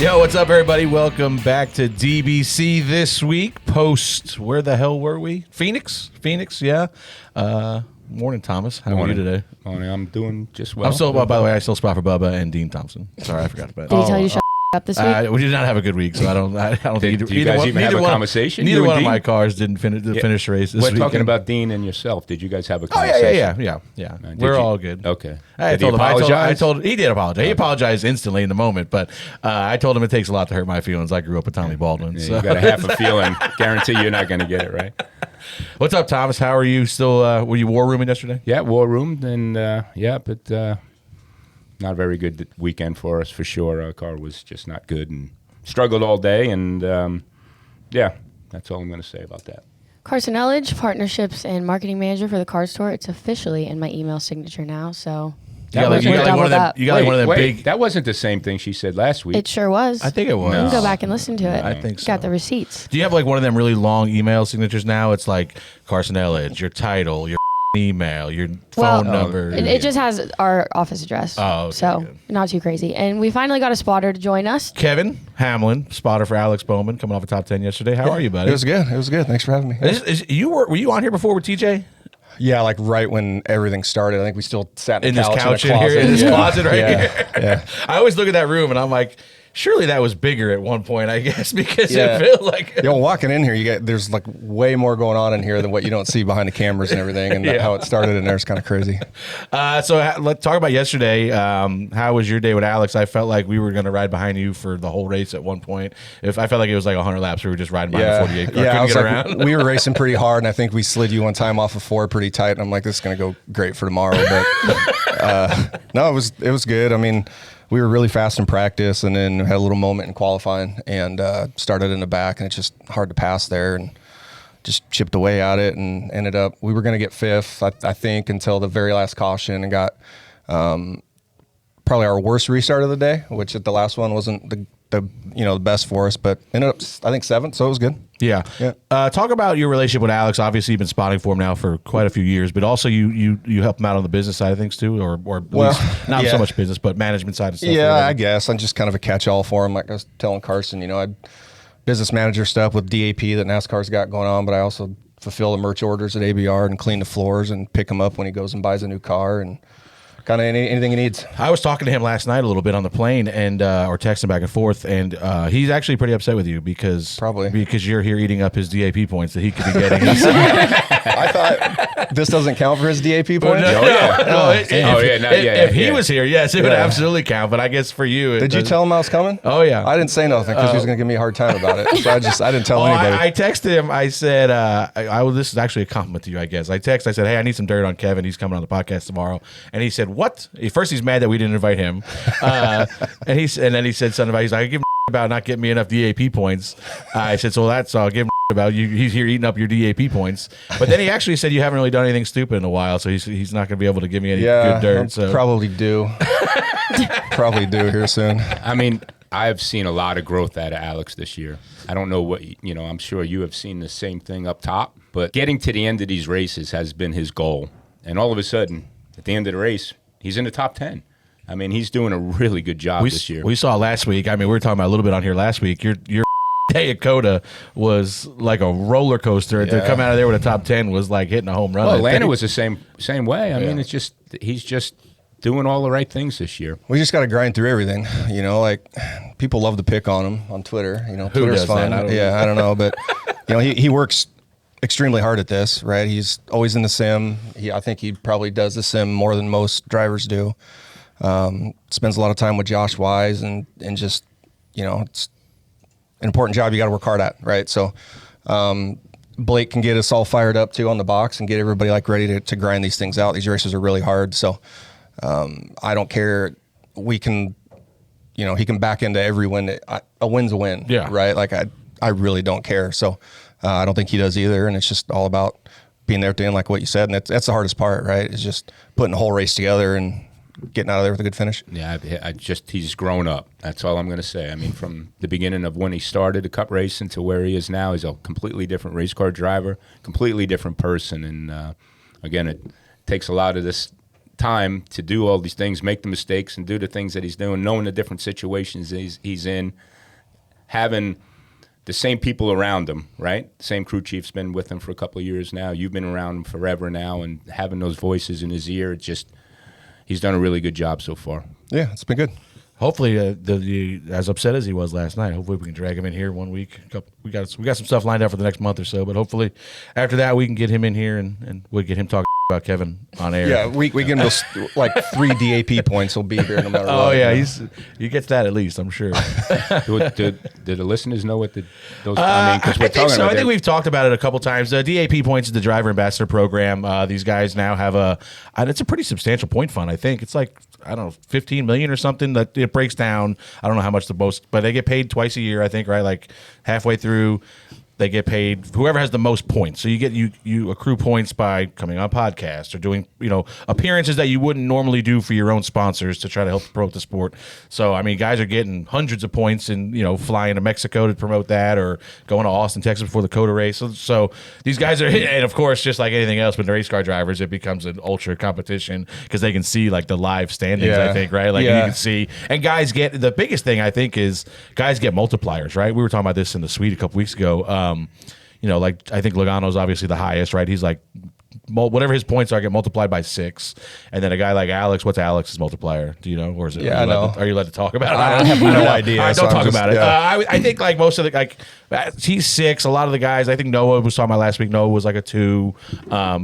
Yo, what's up, everybody? Welcome back to DBC this week. Post, where the hell were we? Phoenix, yeah. Morning, Thomas. How are you today? Morning. I'm doing just well. I'm still, by the way, I still spot for Bubba and Dean Thompson. Sorry, I forgot about that. Did he tell you to shut up this week? We did not have a good week, so I don't think Do you guys even have a conversation? Neither one of my cars didn't finish the race this We're week. talking about Dean and yourself. Did you guys have a Oh, conversation? yeah. We're all good. Okay. I told him. He did apologize. He apologized instantly in the moment, but I told him it takes a lot to hurt my feelings. I grew up with Tommy Baldwin. Yeah, so. you got a half a feeling. Guarantee you're not going to get it right. What's up, Thomas? How are you? Still? Were you war rooming yesterday? Yeah, war roomed, and but not a very good weekend for us for sure. Our car was just not good and struggled all day, and that's all I'm going to say about that. Karsyn Elledge, Partnerships and Marketing Manager for the Car Store. It's officially in my email signature now, so... You got one of them big... That wasn't the same thing she said last week. It sure was. I think it was. You can go back and listen to it. I think so. Got the receipts. Do you have like one of them really long email signatures now? It's like Karsyn Elledge, your title, your email, your phone number. It just has our office address. Oh, okay, so good. Not too crazy. And we finally got a spotter to join us. Kevin Hamlin, spotter for Alex Bowman, coming off a top 10 yesterday. How are you, buddy? It was good. Thanks for having me. Were you on here before with TJ? Yeah, like right when everything started. I think we still sat in this couch in here, in this closet right here. Yeah. I always look at that room and I'm like, surely that was bigger at one point, I guess, because Yeah. it felt like... Walking in here, there's like way more going on in here than what you don't see behind the cameras and everything, and how it started in there is kind of crazy. So let's talk about yesterday. How was your day with Alex? I felt like we were going to ride behind you for the whole race at one point. I felt like it was like 100 laps. We were just riding behind the 48 car. Yeah, Couldn't get around. We were racing pretty hard, and I think we slid you one time off of 4 pretty tight, and I'm like, this is going to go great for tomorrow. But no, it was good. I mean, we were really fast in practice, and then had a little moment in qualifying, and started in the back, and it's just hard to pass there, and just chipped away at it, and ended up, we were going to get 5th, I think, until the very last caution, and got probably our worst restart of the day, which at the last one wasn't the best for us, but ended up, I think, 7th, so it was good. Yeah. Talk about your relationship with Alex. Obviously, you've been spotting for him now for quite a few years, but also you help him out on the business side of things too, or at least not so much business, but management side of stuff. Yeah, I guess I'm just kind of a catch-all for him. Like I was telling Karsyn, I business manager stuff with DAP that NASCAR's got going on, but I also fulfill the merch orders at ABR and clean the floors and pick him up when he goes and buys a new car and kind of anything he needs. I was talking to him last night a little bit on the plane and or texting back and forth, and he's actually pretty upset with you because you're here eating up his DAP points that he could be getting. I thought this doesn't count for his DAP points. If he was here, yes, it would absolutely count. But I guess for you, did you tell him I was coming? Oh yeah, I didn't say nothing because he was going to give me a hard time about it. So I didn't tell anybody. I texted him. I said, this is actually a compliment to you, I guess. I said, hey, I need some dirt on Kevin. He's coming on the podcast tomorrow, and he said, what? First, he's mad that we didn't invite him, and then he said something about, he's like, I give him about not getting me enough DAP points. I said, so that's all. Give him about you. He's here eating up your DAP points. But then he actually said you haven't really done anything stupid in a while, so he's not going to be able to give me any good dirt. So probably do here soon. I mean, I've seen a lot of growth out of Alex this year. I don't know what I'm sure you have seen the same thing up top, but getting to the end of these races has been his goal, and all of a sudden, at the end of the race, he's in the top 10. I mean, he's doing a really good job this year. We saw last week. I mean, we were talking about a little bit on here last week. Your day at Coda was like a roller coaster. To come out of there with a top 10 was like hitting a home run. Well, Atlanta was the same way. I mean, it's just he's just doing all the right things this year. We just got to grind through everything. Like people love to pick on him on Twitter. Twitter's fun. I don't know, but he works extremely hard at this, right? He's always in the sim. I think he probably does the sim more than most drivers do. Spends a lot of time with Josh Wise and just, it's an important job you got to work hard at, right? So Blake can get us all fired up too on the box and get everybody like ready to grind these things out. These races are really hard. So I don't care. We can, he can back into every win. A win's a win, right? Like I really don't care. So I don't think he does either, and it's just all about being there at the end, like what you said, and that's the hardest part, right? Is just putting the whole race together and getting out of there with a good finish. Yeah, he's grown up. That's all I'm going to say. I mean, from the beginning of when he started the Cup racing to where he is now, he's a completely different race car driver, completely different person, and again, it takes a lot of this time to do all these things, make the mistakes, and do the things that he's doing, knowing the different situations he's in, having the same people around him, right? The same crew chief's been with him for a couple of years now. You've been around him forever now, and having those voices in his ear, he's done a really good job so far. Yeah, it's been good. Hopefully, as upset as he was last night, hopefully we can drag him in here 1 week. We got some stuff lined up for the next month or so, but hopefully after that we can get him in here and we'll get him talking about Kevin on air. Yeah, we give him those, like 3 DAP points. He'll be here no matter what. Oh yeah, he gets that at least, I'm sure. Do the listeners know what those? I think so. I think we've talked about it a couple times. DAP points is the driver ambassador program. These guys now have it's a pretty substantial point fund. I think it's like, I don't know, 15 million or something. That it breaks down. I don't know how much the most, but they get paid twice a year, I think, right? Like halfway through, they get paid whoever has the most points. So you accrue points by coming on a podcast or doing, appearances that you wouldn't normally do for your own sponsors to try to help promote the sport. So I mean, guys are getting hundreds of points and flying to Mexico to promote that, or going to Austin, Texas before the COTA race. So these guys are, and of course, just like anything else with the race car drivers, it becomes an ultra competition because they can see like the live standings. I think, right? Like you can see, and guys get, the biggest thing I think is guys get multipliers, right? We were talking about this in the suite a couple weeks ago. Like I think Logano's obviously the highest, right? He's like, whatever his points are get multiplied by 6, and then a guy like Alex, what's Alex's multiplier? Do you know, or is it? Yeah, I know. Are you allowed to talk about it? I have no idea. All right, don't talk about it. I think like most of the he's 6. A lot of the guys, I think Noah was talking about last week. Noah was like a 2.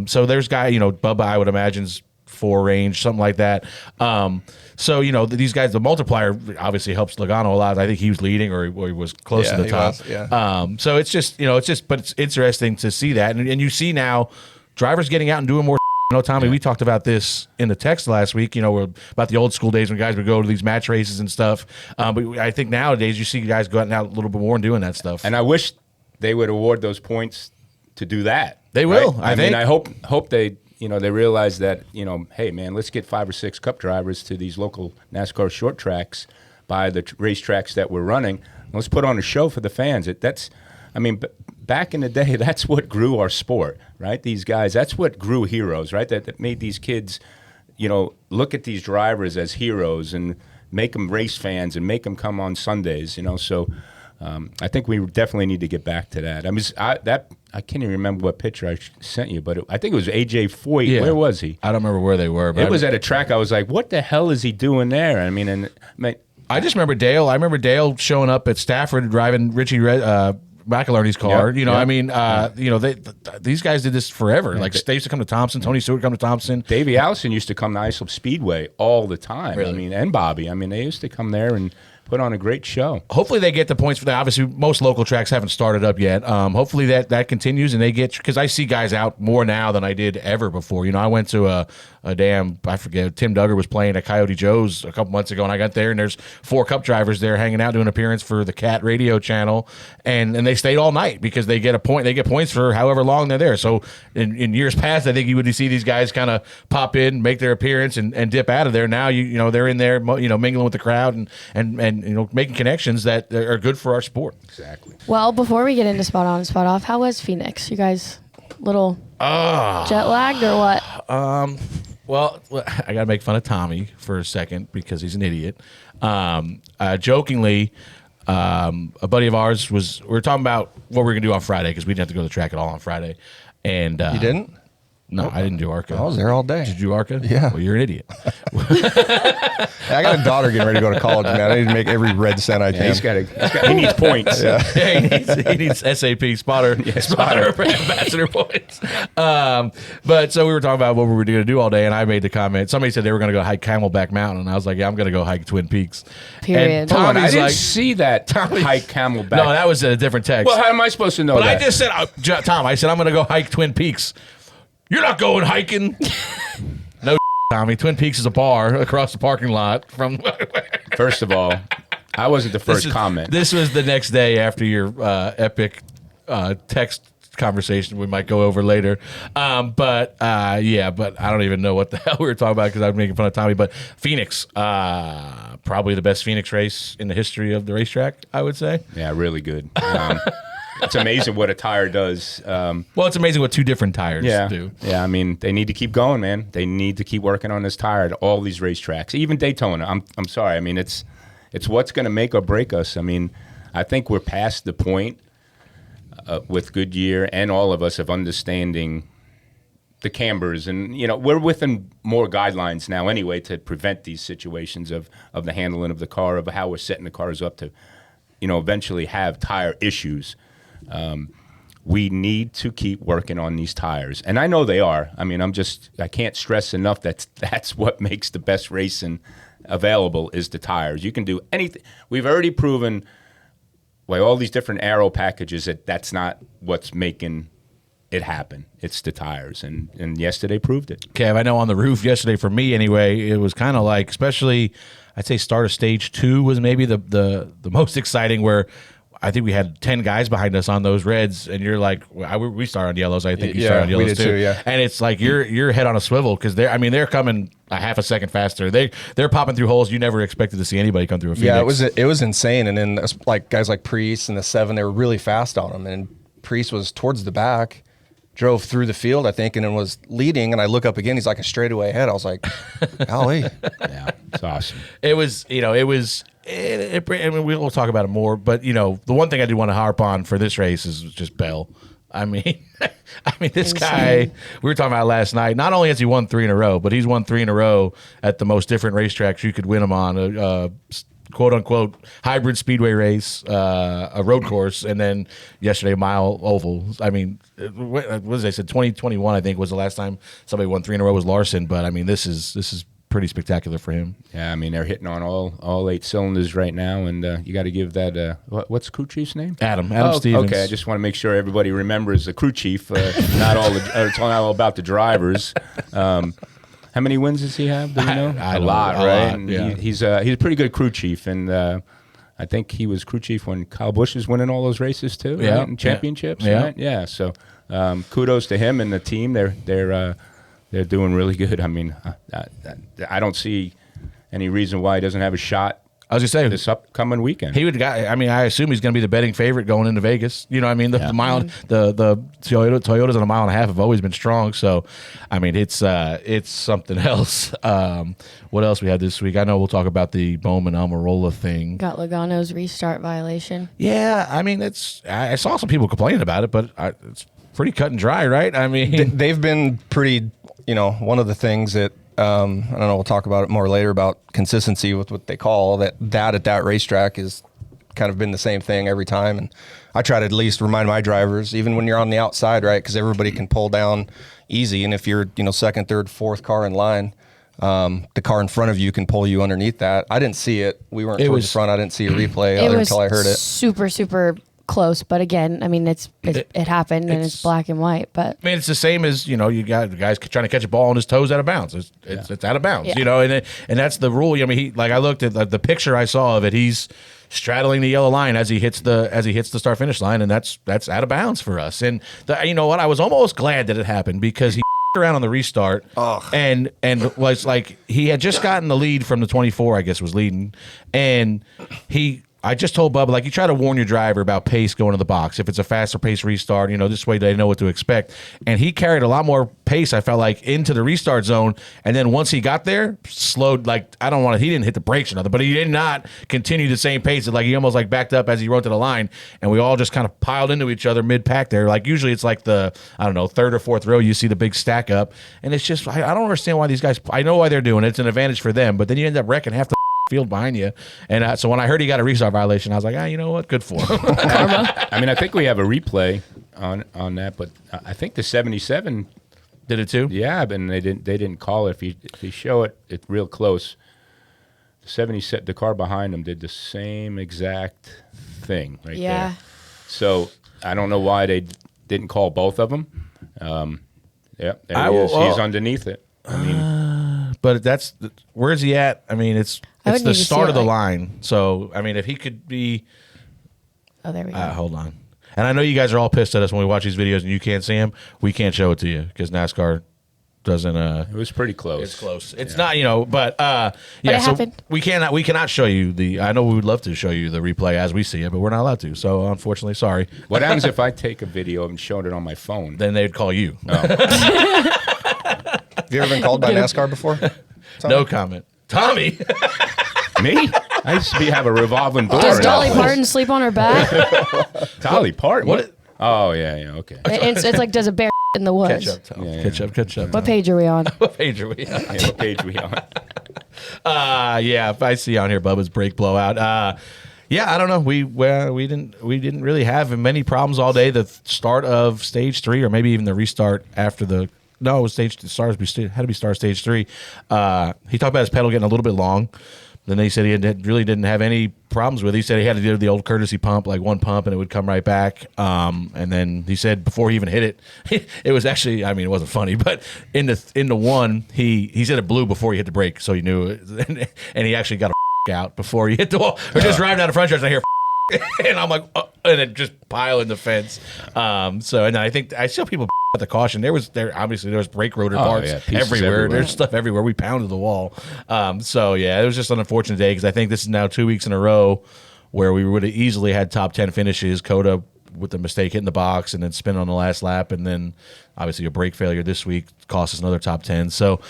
So there's guy, Bubba, I would imagine's 4 range, something like that. So these guys, the multiplier obviously helps Logano a lot. I think he was leading, or he was close to the top. So it's just but it's interesting to see that, and you see now drivers getting out and doing more. Tommy, we talked about this in the text last week. About the old school days when guys would go to these match races and stuff. But I think nowadays you see guys going out a little bit more and doing that stuff. And I wish they would award those points to do that. They will. Right? I mean, I hope they. They realize that, hey, man, let's get 5 or 6 cup drivers to these local NASCAR short tracks by the racetracks that we're running. Let's put on a show for the fans. Back in the day, that's what grew our sport, right? These guys, that's what grew heroes, right? That made these kids, look at these drivers as heroes and make them race fans and make them come on Sundays, So I think we definitely need to get back to that. I can't even remember what picture I sent you, but I think it was AJ Foyt. Yeah. Where was he? I don't remember where they were. But it was at a track. I was like, what the hell is he doing there? I just remember Dale. I remember Dale showing up at Stafford driving Richie McElharney's car. These guys did this forever. Like they used to come to Thompson. Tony Stewart come to Thompson. Davey Allison used to come to Islip Speedway all the time. Really? And Bobby. They used to come there and put on a great show. Hopefully they get the points for that. Obviously, most local tracks haven't started up yet. Hopefully that continues and they get, because I see guys out more now than I did ever before. I went to a I forget, Tim Duggar was playing at Coyote Joe's a couple months ago, and I got there and there's 4 cup drivers there hanging out doing an appearance for the Cat radio channel, and they stayed all night because they get points for however long they're there. So in years past, I think you would see these guys kind of pop in, make their appearance, and dip out of there. Now they're in there mingling with the crowd and making connections that are good for our sport. Exactly. Well, before we get into spot on and spot off, how was Phoenix? You guys little jet lagged or what? Well, I got to make fun of Tommy for a second because he's an idiot. Jokingly, a buddy of ours we were talking about what we were going to do on Friday because we didn't have to go to the track at all on Friday. And you didn't? No, I didn't do ARCA. I was there all day. Did you do ARCA? Yeah. Well, you're an idiot. I got a daughter getting ready to go to college, man. I need to make every red cent I can. He needs points. Yeah, he needs SAP spotter ambassador points. But so we were talking about what we were going to do all day, and I made the comment. Somebody said they were going to go hike Camelback Mountain, and I was like, "Yeah, I'm going to go hike Twin Peaks." Period. And I didn't see that hike Camelback. No, that was a different text. Well, how am I supposed to know but that? I just said, Tom, I said I'm going to go hike Twin Peaks. You're not going hiking. No, Tommy. Twin Peaks is a bar across the parking lot from. First of all, I wasn't the first comment. This was the next day after your epic text conversation we might go over later. But I don't even know what the hell we were talking about because I was making fun of Tommy. But Phoenix, probably the best Phoenix race in the history of the racetrack, I would say. Yeah, really good. it's amazing what a tire does. Well, it's amazing what 2 different tires do. Yeah, I mean, they need to keep going, man. They need to keep working on this tire at all these racetracks, even Daytona. I'm sorry. I mean, it's what's going to make or break us. I mean, I think we're past the point with Goodyear and all of us of understanding the cambers, and we're within more guidelines now anyway to prevent these situations of the handling of the car, of how we're setting the cars up to eventually have tire issues. We need to keep working on these tires, and I know they are. I mean, I can't stress enough that's what makes the best racing available is the tires. You can do anything. We've already proven by all these different aero packages that's not what's making it happened. It's the tires, and yesterday proved it. Kev, I know on the roof yesterday, for me anyway, it was kind of like, especially I'd say start of stage 2 was maybe the most exciting, where I think we had 10 guys behind us on those reds, and you're like, we started on yellows. I think you started on yellows we did too. Yeah, and it's like your head on a swivel, because they're coming a half a second faster. They're popping through holes you never expected to see anybody come through a Phoenix. Yeah, it was insane. And then like guys like Priest and the 7, they were really fast on them, and Priest was towards the back. Drove through the field, I think, and then was leading. And I look up again; he's like a straightaway ahead. I was like, "Golly, yeah, it's awesome." It was, I mean, we'll talk about it more. But the one thing I do want to harp on for this race is just Bell. I mean, this guy. We were talking about last night. Not only has he won 3 in a row, but he's won 3 in a row at the most different racetracks you could win them on. Quote-unquote hybrid speedway race, a road course, and then yesterday a mile oval. I mean, what was they said 2021, I think, was the last time somebody won 3 in a row was Larson. But I mean, this is pretty spectacular for him. Yeah, I mean, they're hitting on all 8 cylinders right now, and you got to give that what's crew chief's name? Adam Stevens. Okay, I just want to make sure everybody remembers the crew chief. Not all it's not all about the drivers. How many wins does he have? Do you know? A lot, right? Yeah. He's a pretty good crew chief, and I think he was crew chief when Kyle Busch was winning all those races too, yeah, right? And championships, yeah. Right? Yeah. So kudos to him and the team. They're doing really good. I mean, I don't see any reason why he doesn't have a shot. I was just saying this upcoming weekend. He would. I mean, I assume he's going to be the betting favorite going into Vegas. You know, I mean, the Toyotas on a mile and a half have always been strong. So, I mean, it's something else. What else we had this week? I know we'll talk about the Bowman Almirola thing. Got Logano's restart violation. Yeah, I mean, I saw some people complaining about it, but it's pretty cut and dry, right? I mean, they've been pretty. One of the things that. I don't know, we'll talk about it more later about consistency with what they call that at that racetrack has kind of been the same thing every time. And I try to at least remind my drivers, even when you're on the outside, right, because everybody can pull down easy. And if you're, second, third, fourth car in line, the car in front of you can pull you underneath that. I didn't see it. We weren't towards the front. I didn't see a replay until I heard it. Super, super close, but again, I mean, it happened, and it's black and white. But I mean, it's the same as you got the guys trying to catch a ball on his toes out of bounds. It's out of bounds, yeah. And that's the rule. I mean, I looked at the picture I saw of it. He's straddling the yellow line as he hits the start finish line, and that's out of bounds for us. And you know what? I was almost glad that it happened because he around on the restart, and was like he had just gotten the lead from the 24, I guess was leading, and I just told Bubba, like, you try to warn your driver about pace going to the box. If it's a faster pace restart, this way they know what to expect. And he carried a lot more pace, I felt like, into the restart zone. And then once he got there, slowed, like, he didn't hit the brakes or nothing, but he did not continue the same pace. Like, he almost, like, backed up as he rode to the line. And we all just kind of piled into each other mid-pack there. Like, usually it's like the, third or fourth row, you see the big stack up. And it's just, I don't understand why these guys, I know why they're doing it. It's an advantage for them. But then you end up wrecking half the field behind you, and so when I heard he got a restart violation, I was like, you know what, good for him. I mean, I think we have a replay on that, but I think the 77 did it too. Yeah, but they didn't call it. If you show it real close, the 77, the car behind him did the same exact thing right there. So I don't know why they didn't call both of them. There he is. He's underneath it. I mean, but where's he at? I mean, it's the start of the line. So, I mean, if he could be... Oh, there we go. Hold on. And I know you guys are all pissed at us when we watch these videos and you can't see him. We can't show it to you because NASCAR doesn't. It was pretty close. It's close. It's not, but yeah. it So happened. we cannot show you the. I know we would love to show you the replay as we see it, but we're not allowed to. So unfortunately, sorry. What happens if I take a video and showed it on my phone? Then they'd call you. Have you ever been called by NASCAR before? Tommy? No comment. Tommy. Me? I used to have a revolving door. Does in Dolly that place. Parton sleep on her back? Dolly Parton? What? Oh, yeah, okay. It's like, does a bear in the woods? Catch up, Tom. Yeah. Catch up. What page are we on? What page are we on? Yeah, what page we on? Yeah, if I see on here Bubba's brake blowout. Yeah, I don't know. We didn't really have many problems all day. The start of stage 3, or maybe even the restart after the. No, it was stage stars. Had to be start stage 3. He talked about his pedal getting a little bit long. Then he said he really didn't have any problems with it. He said he had to do the old courtesy pump, like one pump, and it would come right back. And then he said before he even hit it, it was actually, I mean, it wasn't funny, but in the one, he said it blew before he hit the brake, so he knew it. And he actually got a out before he hit the wall. Or just driving down the front stretch, and I hear and I'm like, and it just pile in the fence. So, and I think I saw people at the caution. There was brake rotor parts everywhere. There's stuff everywhere. We pounded the wall. So yeah, it was just an unfortunate day because I think this is now 2 weeks in a row where we would have easily had top 10 finishes. Coda with the mistake hitting the box and then spin on the last lap, and then obviously a brake failure this week cost us another top 10. So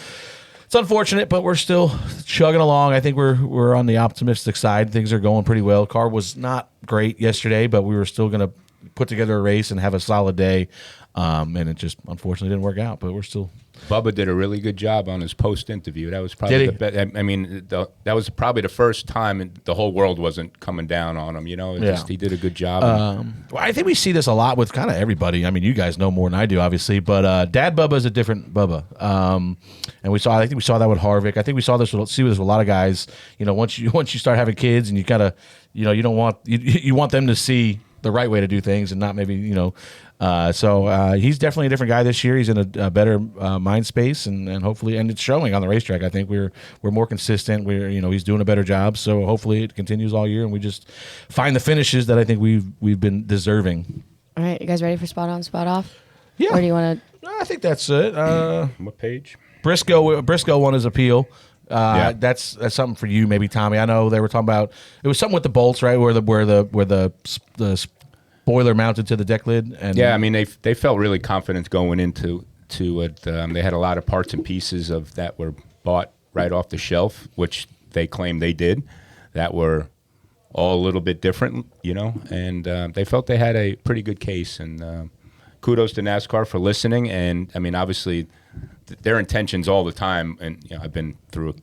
it's unfortunate, but we're still chugging along. I think we're on the optimistic side. Things are going pretty well. Car was not great yesterday, but we were still going to put together a race and have a solid day. And it just unfortunately didn't work out, but we're still. Bubba did a really good job on his post interview. That was probably the best. I mean, that was probably the first time the whole world wasn't coming down on him. He did a good job. Well, I think we see this a lot with kind of everybody. I mean, you guys know more than I do, obviously, but Dad Bubba is a different Bubba. And I think we saw that with Harvick. I think we see this with a lot of guys. Once you start having kids and you gotta, you don't want you want them to see the right way to do things and not maybe so he's definitely a different guy this year. He's in a better mind space and hopefully, and it's showing on the racetrack. I think we're more consistent. He's doing a better job. So hopefully it continues all year and we just find the finishes that I think we've been deserving. All right, you guys ready for spot on, spot off? Yeah. Or do you want to? I think that's it. What page? Briscoe won his appeal. Yeah. That's something for you, maybe Tommy. I know they were talking about it was something with the bolts, right? Where the spoiler mounted to the deck lid. And yeah, I mean they felt really confident going into it. They had a lot of parts and pieces of that were bought right off the shelf, which they claimed they did, that were all a little bit different, and they felt they had a pretty good case. And kudos to NASCAR for listening. And I mean, obviously, their intentions all the time, and I've been through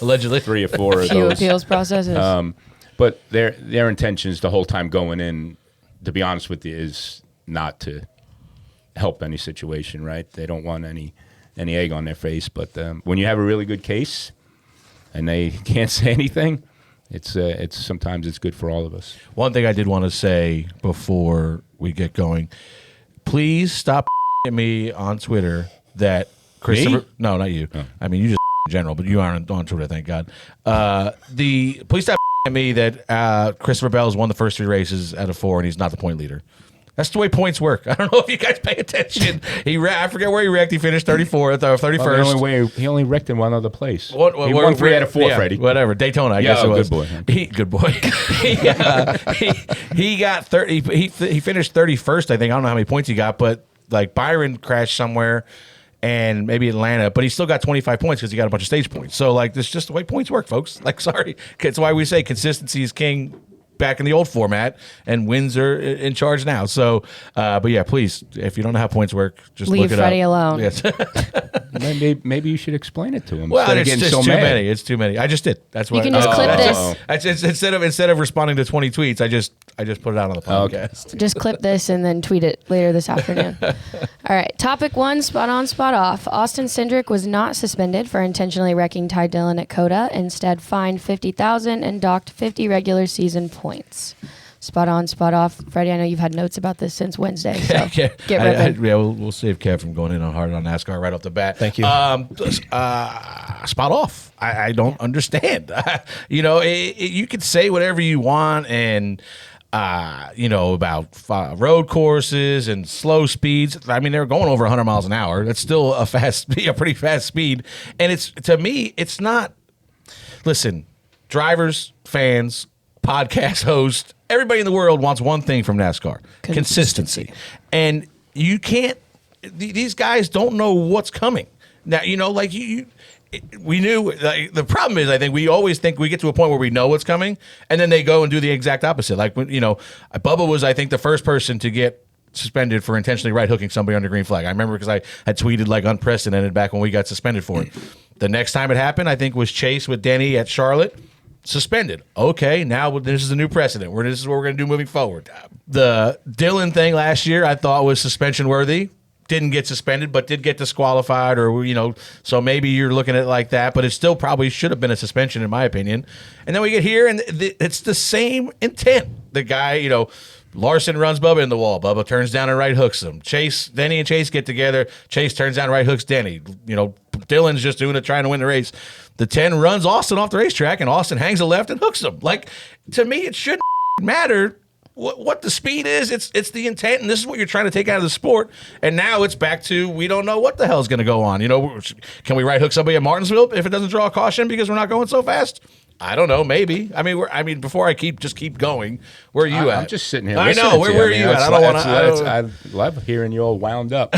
allegedly 3 or 4 of few those appeals processes? But their intentions the whole time going in, to be honest with you, is not to help any situation, right? They don't want any egg on their face. But when you have a really good case and they can't say anything, it's sometimes it's good for all of us. One thing I did want to say before we get going, please stop at me on Twitter that Christopher. Me? No, not you. Oh. I mean, you just in general, but you aren't on Twitter, thank God. Please stop at me that Christopher Bell's won the first 3 races out of 4 and he's not the point leader. That's the way points work. I don't know if you guys pay attention. I forget where he wrecked. He finished 34th or 31st. Well, he only wrecked in one other place. He won 3 out of 4, yeah, Freddie. Whatever. Daytona, I guess it was. Good boy. Good boy. He got 30. He finished 31st, I think. I don't know how many points he got, but like Byron crashed somewhere and maybe Atlanta, but he still got 25 points because he got a bunch of stage points. So like, this is just the way points work, folks. Like, sorry. That's why we say consistency is king back in the old format, and wins are in charge now. So, but yeah, please, if you don't know how points work, just leave look it Freddie up. alone. Yes. Maybe you should explain it to him. Well, instead of it's getting just so too mad. many. It's too many. I just did. That's why. You can just clip this. Instead of responding to 20 tweets, I just put it out on the podcast. Just clip this and then tweet it later this afternoon. All right. Topic 1, spot on, spot off. Austin Cindric was not suspended for intentionally wrecking Ty Dillon at Coda. Instead, fined $50,000 and docked 50 regular season points. Spot on, spot off. Freddie, I know you've had notes about this since Wednesday, so get ripping. We'll save Kev from going in on hard on NASCAR right off the bat. Thank you. Spot off. I don't understand. You could say whatever you want, and about road courses and slow speeds. I mean, they're going over 100 miles an hour. That's still a pretty fast speed. And to me, it's not. Listen, drivers, fans, podcast hosts, everybody in the world wants one thing from NASCAR: consistency. And you can't. These guys don't know what's coming. Now, we knew. The problem is, I think we always think we get to a point where we know what's coming, and then they go and do the exact opposite. Like when Bubba was, I think, the first person to get suspended for intentionally right hooking somebody under green flag. I remember because I had tweeted like unprecedented back when we got suspended for it. The next time it happened, I think, was Chase with Denny at Charlotte. Suspended. Okay, now this is a new precedent. This is what we're going to do moving forward. The Dillon thing last year, I thought was suspension worthy. Didn't get suspended, but did get disqualified, or so maybe you're looking at it like that. But it still probably should have been a suspension, in my opinion. And then we get here, and it's the same intent. The guy, Larson runs Bubba in the wall. Bubba turns down and right hooks him. Denny and Chase get together. Chase turns down and right hooks Denny. Dillon's just doing it, trying to win the race. The 10 runs Austin off the racetrack, and Austin hangs a left and hooks him. Like, to me, it shouldn't matter what the speed is. It's the intent, and this is what you're trying to take out of the sport. And now it's back to we don't know what the hell's going to go on. Can we right hook somebody at Martinsville if it doesn't draw a caution because we're not going so fast? I don't know. Maybe. I mean, before I keep going, where are you at? I'm just sitting here. I know. Where are you at? I don't want to. I love hearing you all wound up.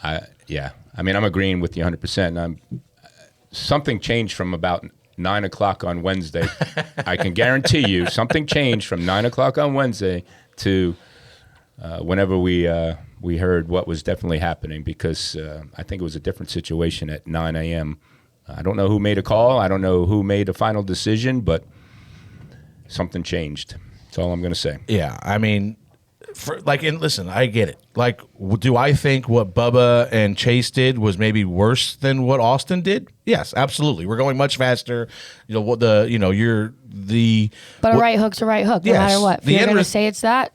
I mean, I'm agreeing with you 100%. Something changed from about 9 o'clock on Wednesday. I can guarantee you something changed from 9 o'clock on Wednesday to whenever we heard what was definitely happening, because I think it was a different situation at 9 a.m. I don't know who made a call. I don't know who made a final decision, but something changed. That's all I'm going to say. Yeah, I mean, listen, I get it. Like, do I think what Bubba and Chase did was maybe worse than what Austin did? Yes, absolutely. We're going much faster. But a right hook's a right hook, no matter what. If you're going to say it's that.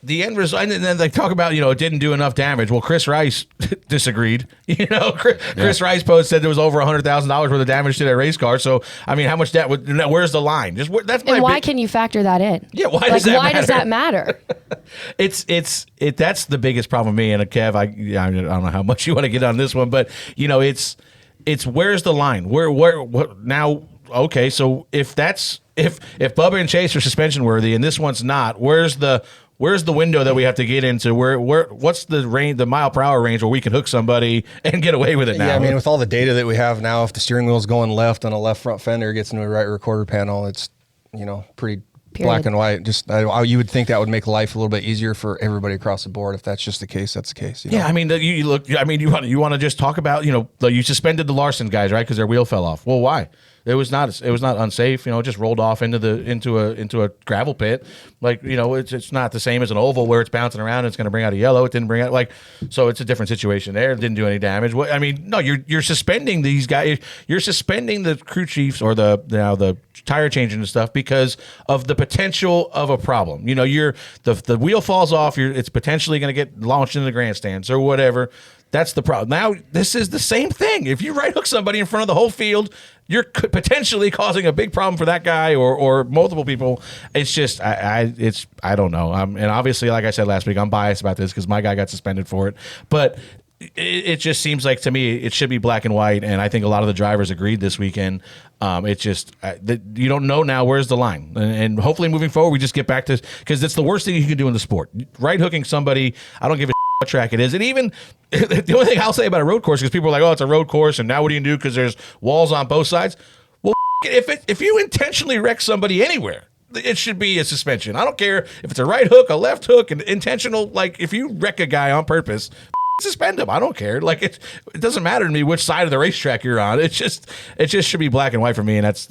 The end result, and then they talk about, it didn't do enough damage. Well, Chris Rice disagreed. Chris Rice said there was over $100,000 worth of damage to their race car. So, I mean, how much where's the line? Why can you factor that in? Yeah, why does that matter? That's the biggest problem with me. And Kev, I don't know how much you want to get on this one, but it's where's the line? Where now? Okay, so if Bubba and Chase are suspension worthy and this one's not, where's the window that we have to get into? What's the range, the mile per hour range where we can hook somebody and get away with it now? Yeah, I mean, with all the data that we have now, if the steering wheel's going left on a left front fender gets into a right recorder panel, it's pretty black and white. Just you would think that would make life a little bit easier for everybody across the board. If that's just the case, that's the case. Yeah, I mean, you want to just talk about you suspended the Larson guys, right? Because their wheel fell off. Well, why? It was not unsafe. It just rolled off into a gravel pit. It's not the same as an oval where it's bouncing around and it's going to bring out a yellow. It didn't bring out so it's a different situation there. It didn't do any damage. I mean, no, you're suspending these guys. You're suspending the crew chiefs or the tire changing and stuff because of the potential of a problem. The wheel falls off. It's potentially going to get launched into the grandstands or whatever. That's the problem. Now, this is the same thing. If you right hook somebody in front of the whole field, you're potentially causing a big problem for that guy or multiple people. It's just, I don't know. And obviously, like I said last week, I'm biased about this because my guy got suspended for it. But it just seems like, to me, it should be black and white. And I think a lot of the drivers agreed this weekend. It's just, you don't know now where's the line. And hopefully moving forward, we just get back to, because it's the worst thing you can do in the sport. Right hooking somebody, I don't give a what track it is. And even the only thing I'll say about a road course, because people are like, oh, it's a road course, and now what do you do because there's walls on both sides? Well, if you intentionally wreck somebody anywhere, it should be a suspension. I don't care if it's a right hook, a left hook, an intentional. Like, if you wreck a guy on purpose, suspend him. I don't care. Like, it doesn't matter to me which side of the racetrack you're on. It just should be black and white for me, and that's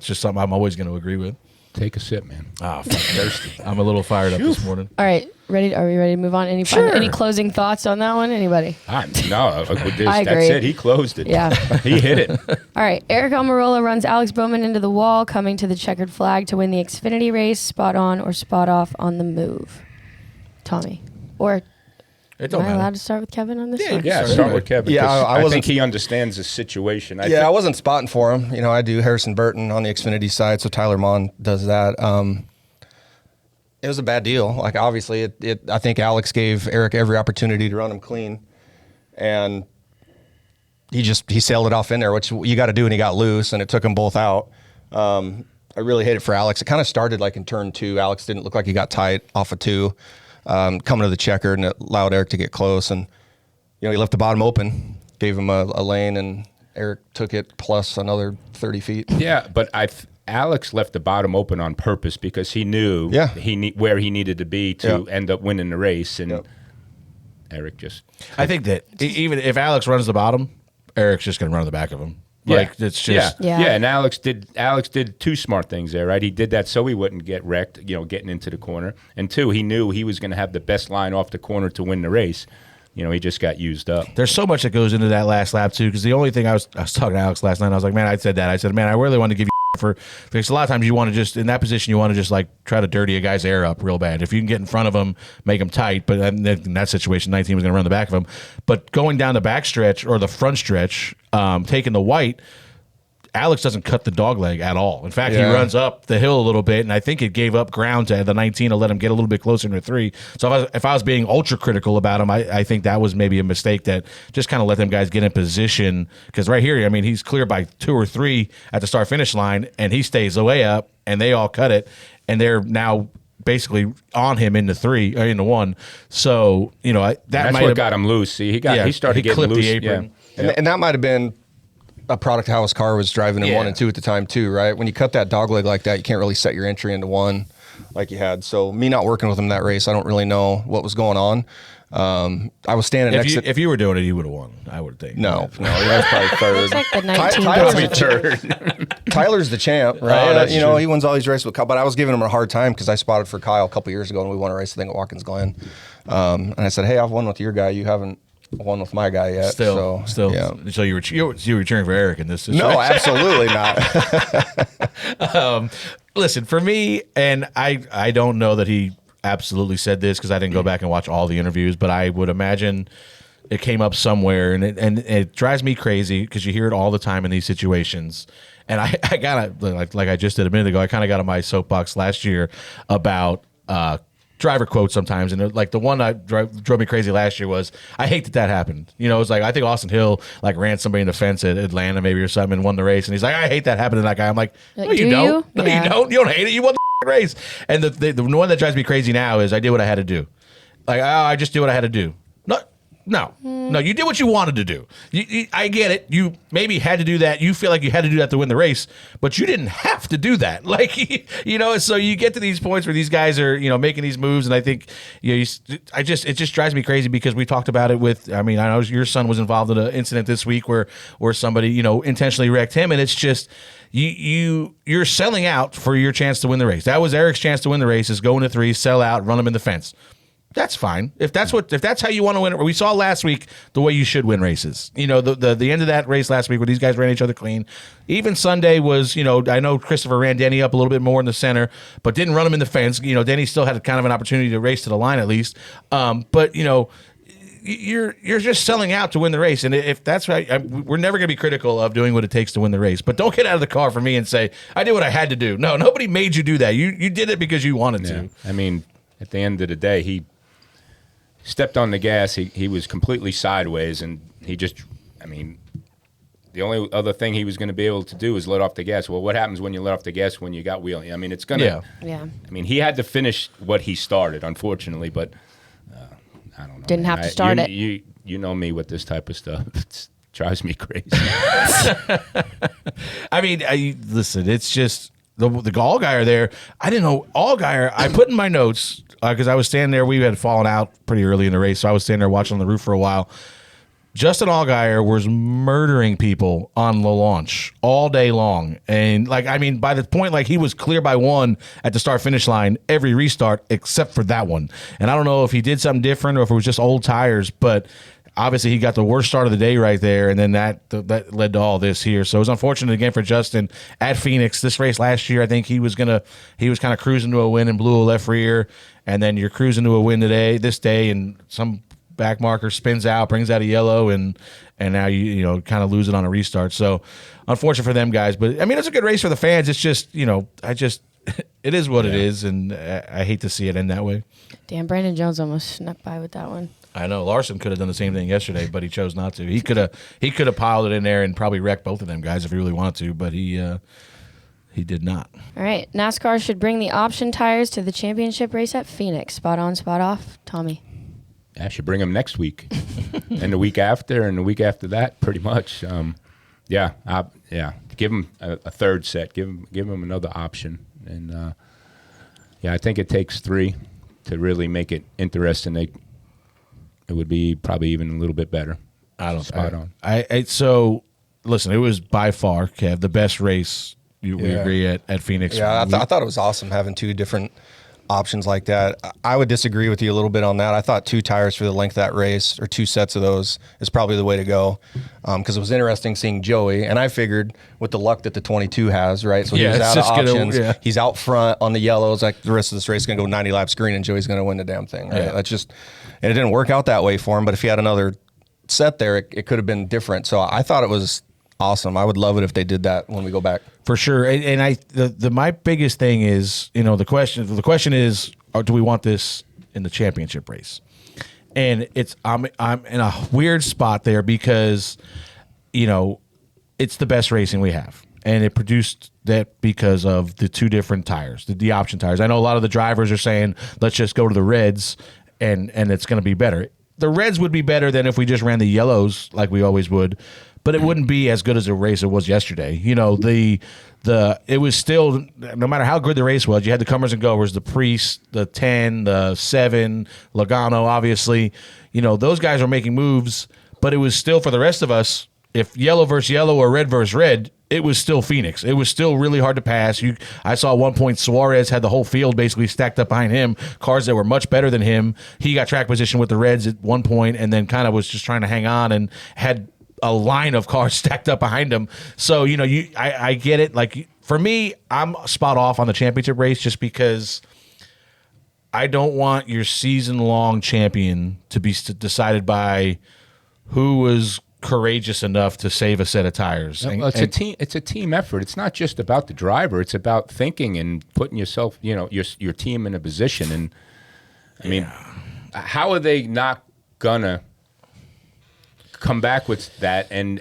just something I'm always going to agree with. Take a sip, man. Oh, thirsty. I'm a little fired up this morning. All right. Are we ready to move on? Any closing thoughts on that one? Anybody? No. I agree. That's it. He closed it. Yeah. He hit it. All right. Eric Almirola runs Alex Bowman into the wall, coming to the checkered flag to win the Xfinity race. Spot on or spot off on the move. Tommy. Or am I allowed to start with Kevin on this one? Yeah, start with Kevin. Yeah, I think he understands the situation. I wasn't spotting for him. I do Harrison Burton on the Xfinity side, so Tyler Mon does that. It was a bad deal. Like, obviously, I think Alex gave Eric every opportunity to run him clean, and he sailed it off in there, which you got to do, and he got loose, and it took them both out. I really hate it for Alex. It kind of started like in turn 2. Alex didn't look like he got tight off of 2, coming to the checker, and it allowed Eric to get close, and he left the bottom open, gave him a lane, and Eric took it plus another 30 feet. Yeah, but Alex left the bottom open on purpose because he knew where he needed to be to end up winning the race, and Eric just... I think that even if Alex runs the bottom, Eric's just going to run on the back of him. Like, it's just... Yeah, and Alex did 2 smart things there, right? He did that so he wouldn't get wrecked, getting into the corner, and 2, he knew he was going to have the best line off the corner to win the race. He just got used up. There's so much that goes into that last lap, too, because the only thing I was talking to Alex last night, I was like, man, I said, man, I really want to give you because a lot of times you want to just, in that position, you want to just like try to dirty a guy's air up real bad. If you can get in front of him, make him tight, but in that situation, 19 was going to run the back of him. But going down the back stretch or the front stretch, taking the white, Alex doesn't cut the dog leg at all. In fact, he runs up the hill a little bit, and I think it gave up ground to the 19 to let him get a little bit closer to the 3. So if I was being ultra critical about him, I think that was maybe a mistake that just kind of let them guys get in position. Because right here, I mean, he's clear by 2 or 3 at the start-finish line, and he stays way up, and they all cut it, and they're now basically on him into 3 or into 1. So that's what got him loose. See, he started getting clipped loose. The apron. Yeah. And that might have been a product of how his car was driving in 1 and 2 at the time too, right? When you cut that dog leg like that, you can't really set your entry into 1 like you had. So me not working with him that race, I don't really know what was going on. I was standing next to... If you were doing it, you would have won, I would think. No, he was probably 3rd. It's like the 19 Tyler's the champ, right? He wins all these races with Kyle, but I was giving him a hard time because I spotted for Kyle a couple years ago, and we won a race thing at Watkins Glen. And I said, hey, I've won with your guy. You haven't won with my guy yet. Still. Yeah. So you were cheering for Eric in this situation? No, absolutely not. Listen, for me, and I don't know that he absolutely said this because I didn't go back and watch all the interviews, but I would imagine it came up somewhere, and it drives me crazy because you hear it all the time in these situations. And I gotta, like I just did a minute ago, I kind of got on my soapbox last year about driver quotes sometimes, and like the one that drove me crazy last year was, I hate that happened. It was like, I think Austin Hill like ran somebody in the fence at Atlanta maybe or something and won the race, and he's like, I hate that happened to that guy. I'm like, no, you don't. No, you don't. You don't hate it. You won the race. And the one that drives me crazy now is I did what I had to do. Like, I just did what I had to do. No, you did what you wanted to do. I get it. You maybe had to do that. You feel like you had to do that to win the race, but you didn't have to do that. Like, so you get to these points where these guys are, making these moves, and I think, it just drives me crazy because we talked about it with, I know your son was involved in an incident this week where somebody, intentionally wrecked him, and it's just, you're selling out for your chance to win the race. That was Eric's chance to win the race, is go into 3, sell out, run him in the fence. That's fine. If that's how you want to win it. We saw last week the way you should win races. The end of that race last week where these guys ran each other clean. Even Sunday was, I know Christopher ran Denny up a little bit more in the center, but didn't run him in the fence. Denny still had kind of an opportunity to race to the line at least. But you're just selling out to win the race, and if that's right, we're never going to be critical of doing what it takes to win the race. But don't get out of the car for me and say I did what I had to do. No, nobody made you do that. You did it because you wanted to. At the end of the day, he stepped on the gas. He was completely sideways, and he just, the only other thing he was going to be able to do is let off the gas. Well, what happens when you let off the gas when you got wheeling? It's going to, he had to finish what he started, unfortunately, but I don't know. Didn't have to start it. You know me with this type of stuff. It drives me crazy. Listen, it's just the Allgaier there. I didn't know Allgaier. I put in my notes, because I was standing there. We had fallen out pretty early in the race, so I was standing there watching on the roof for a while. Justin Allgaier was murdering people on the launch all day long. And, by the point, he was clear by 1 at the start-finish line every restart except for that one. And I don't know if he did something different or if it was just old tires, but obviously he got the worst start of the day right there, and then that led to all this here. So it was unfortunate again for Justin at Phoenix. This race last year, I think he was kind of cruising to a win and blew a left rear, and then you're cruising to a win this day, and some back marker spins out, brings out a yellow, and now you kind of lose it on a restart. So unfortunate for them guys, but it's a good race for the fans. It's just it is what it is, and I hate to see it end that way. Damn, Brandon Jones almost snuck by with that one. I know Larson could have done the same thing yesterday, but he chose not to. He could have piled it in there and probably wrecked both of them guys if he really wanted to, but he did not. All right, NASCAR should bring the option tires to the championship race at Phoenix. Spot on, spot off, Tommy. I should bring them next week, and the week after, and the week after that, pretty much. Give them a third set. Give them another option, and I think it takes 3 to really make it interesting. It would be probably even a little bit better. Spot on. So listen, it was by far, Kev, the best race. We agree at Phoenix. Yeah, I thought it was awesome having 2 different options like that. I would disagree with you a little bit on that. I thought 2 tires for the length of that race, or 2 sets of those, is probably the way to go. Because it was interesting seeing Joey, and I figured with the luck that the 22 has, right? So he was out of options. He's out front on the yellows. Like the rest of this race is going to go 90 laps green, and Joey's going to win the damn thing. Right? Yeah. And it didn't work out that way for him. But if he had another set there, it could have been different. So I thought it was awesome. I would love it if they did that when we go back. For sure. And my biggest thing is, the question is, do we want this in the championship race? And I'm in a weird spot there because, it's the best racing we have. And it produced that because of the 2 different tires, the option tires. I know a lot of the drivers are saying, let's just go to the reds and it's going to be better. The reds would be better than if we just ran the yellows like we always would. But it wouldn't be as good as the race it was yesterday. It was still, no matter how good the race was, you had the comers and goers, the Priest, the 10, the 7, Logano, obviously. Those guys were making moves, but it was still, for the rest of us, if yellow versus yellow or red versus red, it was still Phoenix. It was still really hard to pass. I saw at one point Suarez had the whole field basically stacked up behind him, cars that were much better than him. He got track position with the reds at one point and then kind of was just trying to hang on and had a line of cars stacked up behind him. So, I get it. Like, for me, I'm spot off on the championship race just because I don't want your season-long champion to be decided by who was courageous enough to save a set of tires. It's a team effort. It's not just about the driver. It's about thinking and putting yourself, your team in a position. And, I mean, how are they not gonna come back with that and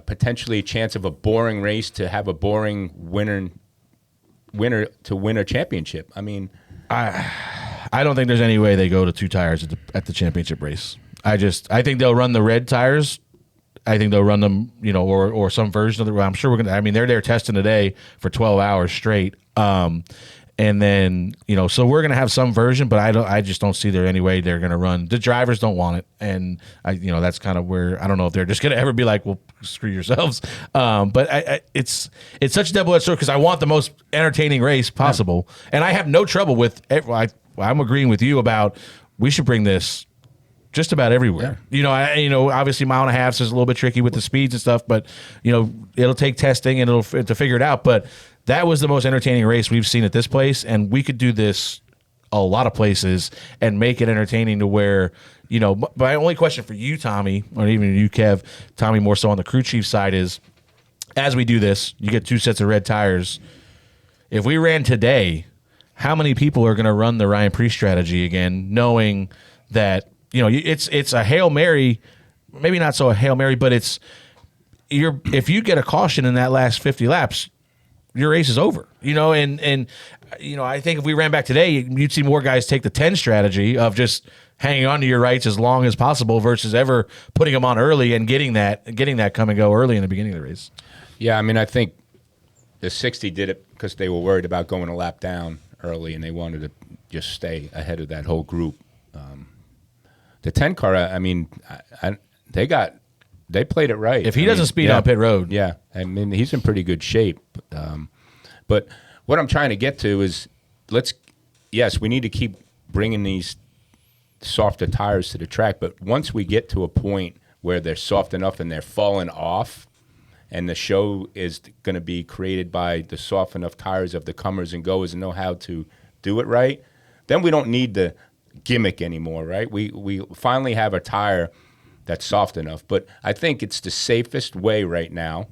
potentially a chance of a boring race to have a boring winner to win a championship? I mean, I don't think there's any way they go to 2 tires at the championship race. I think they'll run the red tires. I think they'll run them, or some version of I'm sure they're there testing today for 12 hours straight. And then, so we're going to have some version, but I just don't see there any way they're going to run. The drivers don't want it. And that's kind of where, I don't know if they're just going to ever be like, well, screw yourselves. But it's such a double-edged sword because I want the most entertaining race possible. Yeah. And I have no trouble with, I'm agreeing with you about, we should bring this just about everywhere. Yeah. Obviously mile and a half is a little bit tricky with the speeds and stuff, but it'll take testing and to figure it out. But that was the most entertaining race we've seen at this place, and we could do this a lot of places and make it entertaining to where, my only question for you, Tommy, or even you, Kev, Tommy, more so on the crew chief side is, as we do this, you get 2 sets of red tires. If we ran today, how many people are going to run the Ryan Preece strategy again, knowing that, it's a Hail Mary, maybe not so a Hail Mary, but if you get a caution in that last 50 laps, your race is over, and I think if we ran back today, you'd see more guys take the 10 strategy of just hanging on to your rights as long as possible versus ever putting them on early and getting that come and go early in the beginning of the race. Yeah, I think the 60 did it because they were worried about going a lap down early and they wanted to just stay ahead of that whole group. The 10 car, they played it right. If he doesn't speed on pit road. Yeah. He's in pretty good shape. But what I'm trying to get to is we need to keep bringing these softer tires to the track. But once we get to a point where they're soft enough and they're falling off and the show is going to be created by the soft enough tires of the comers and goers and know how to do it right, then we don't need the gimmick anymore, right? We finally have a tire that's soft enough. But I think it's the safest way right now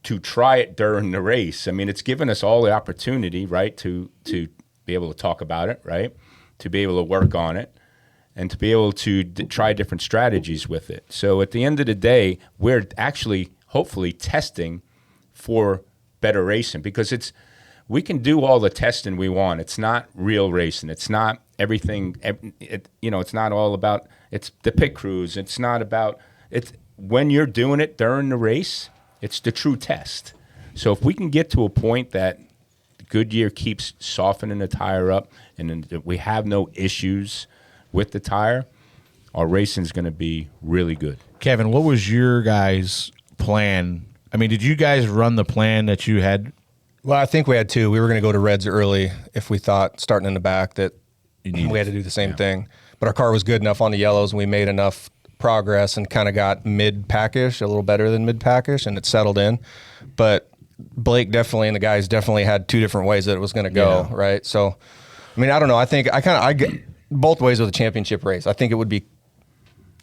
to try it during the race. I mean, it's given us all the opportunity, right, to be able to talk about it, right, to be able to work on it, and to be able to try different strategies with it. So at the end of the day, we're actually hopefully testing for better racing, because we can do all the testing we want. It's not real racing. It's not everything. It's not all about. It's the pit crews. It's not about. It's when you're doing it during the race. It's the true test. So if we can get to a point that Goodyear keeps softening the tire up, and then we have no issues with the tire, our racing's going to be really good. Kevin, what was your guys' plan? I mean, did you guys run the plan that you had? Well, I think we had two. We were going to go to reds early if we thought, starting in the back, that we had to do the same thing. But our car was good enough on the yellows, and we made enough progress and kind of got mid-packish, a little better than mid-packish, and it settled in. But Blake definitely and the guys definitely had two different ways that it was going to go, right? So, I mean, I don't know. I think I get both ways with a championship race. I think it would be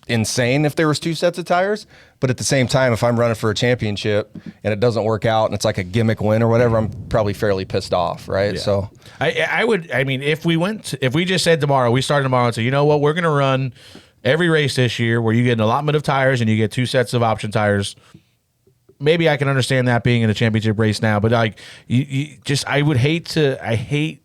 insane if there was two sets of tires, but at the same time, if I'm running for a championship and it doesn't work out and it's like a gimmick win or whatever, I'm probably fairly pissed off, right? Yeah. So I mean, if we just said tomorrow, we started tomorrow and said, you know what, we're going to run every race this year where you get an allotment of tires and you get two sets of option tires. Maybe I can understand that being in a championship race now, but like I hate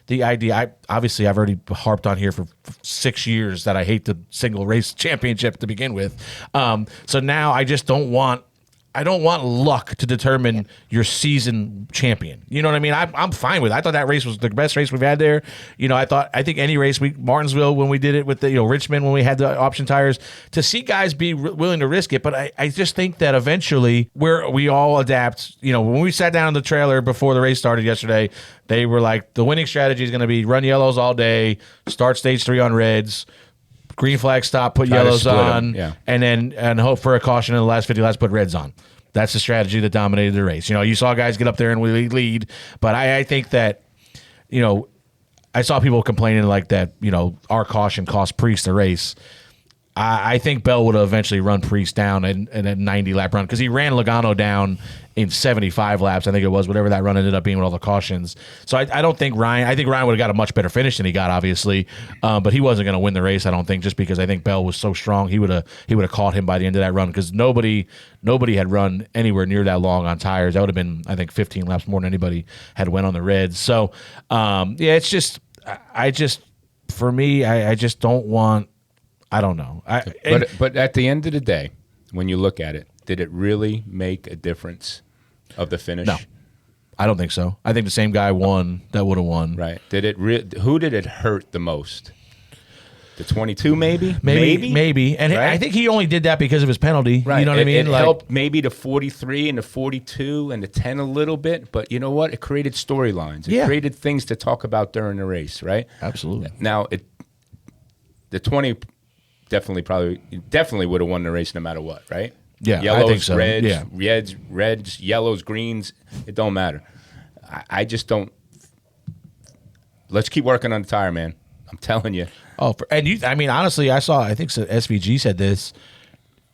the idea. Obviously I've already harped on here for 6 years that I hate the single race championship to begin with. So now I just don't want luck to determine your season champion. You know what I mean? I'm fine with it. I thought that race was the best race we've had there. You know, I think any race, Martinsville when we did it with the, Richmond when we had the option tires, to see guys be willing to risk it. But I just think that eventually we all adapt. You know, when we sat down in the trailer before the race started yesterday, they were like, the winning strategy is going to be run yellows all day, start stage 3 on reds, green flag stop, put yellows on, and hope for a caution in the last 50 laps, put reds on. That's the strategy that dominated the race. You know, you saw guys get up there and we lead, but I think that, I saw people complaining like that, our caution cost Priest the race. I think Bell would have eventually run Priest down in a 90-lap run because he ran Logano down in 75 laps, I think it was, whatever that run ended up being with all the cautions. So I don't think Ryan would have got a much better finish than he got, obviously, but he wasn't going to win the race, I don't think, just because I think Bell was so strong. He would have caught him by the end of that run because nobody had run anywhere near that long on tires. That would have been, I think, 15 laps more than anybody had went on the reds. So, it's just, for me, I just don't want, I don't know. But at the end of the day, when you look at it, did it really make a difference of the finish? No, I don't think so. I think the same guy won that would have won. Right. Who did it hurt the most? The 22 maybe? Maybe. And right? I think he only did that because of his penalty. Right. You know what I mean? It helped maybe the 43 and the 42 and the 10 a little bit, but you know what? It created storylines. It created things to talk about during the race, right? Absolutely. Now, the 20 definitely would have won the race no matter what, right? Yeah, yellows, I think so. Reds, yellows, greens, it don't matter. I just don't. Let's keep working on the tire, man. I'm telling you. Honestly, I think SVG said this.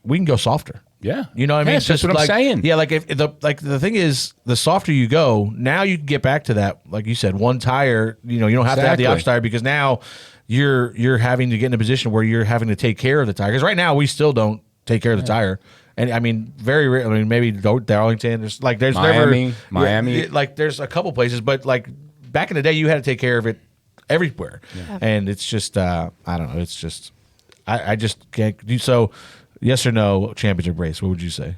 We can go softer. Yeah, you know what I mean. That's just what I'm saying. Yeah, the thing is, the softer you go, now you can get back to that. Like you said, one tire. You don't have to have the option tire because now you're having to get in a position where you're having to take care of the tire. Because right now we still don't take care of the tire. And I mean, very rare. I mean, maybe Darlington. There's Miami. There's a couple places, but like back in the day, you had to take care of it everywhere. Yeah. And it's just, I don't know. It's just, I just can't do so. Yes or no championship race? What would you say?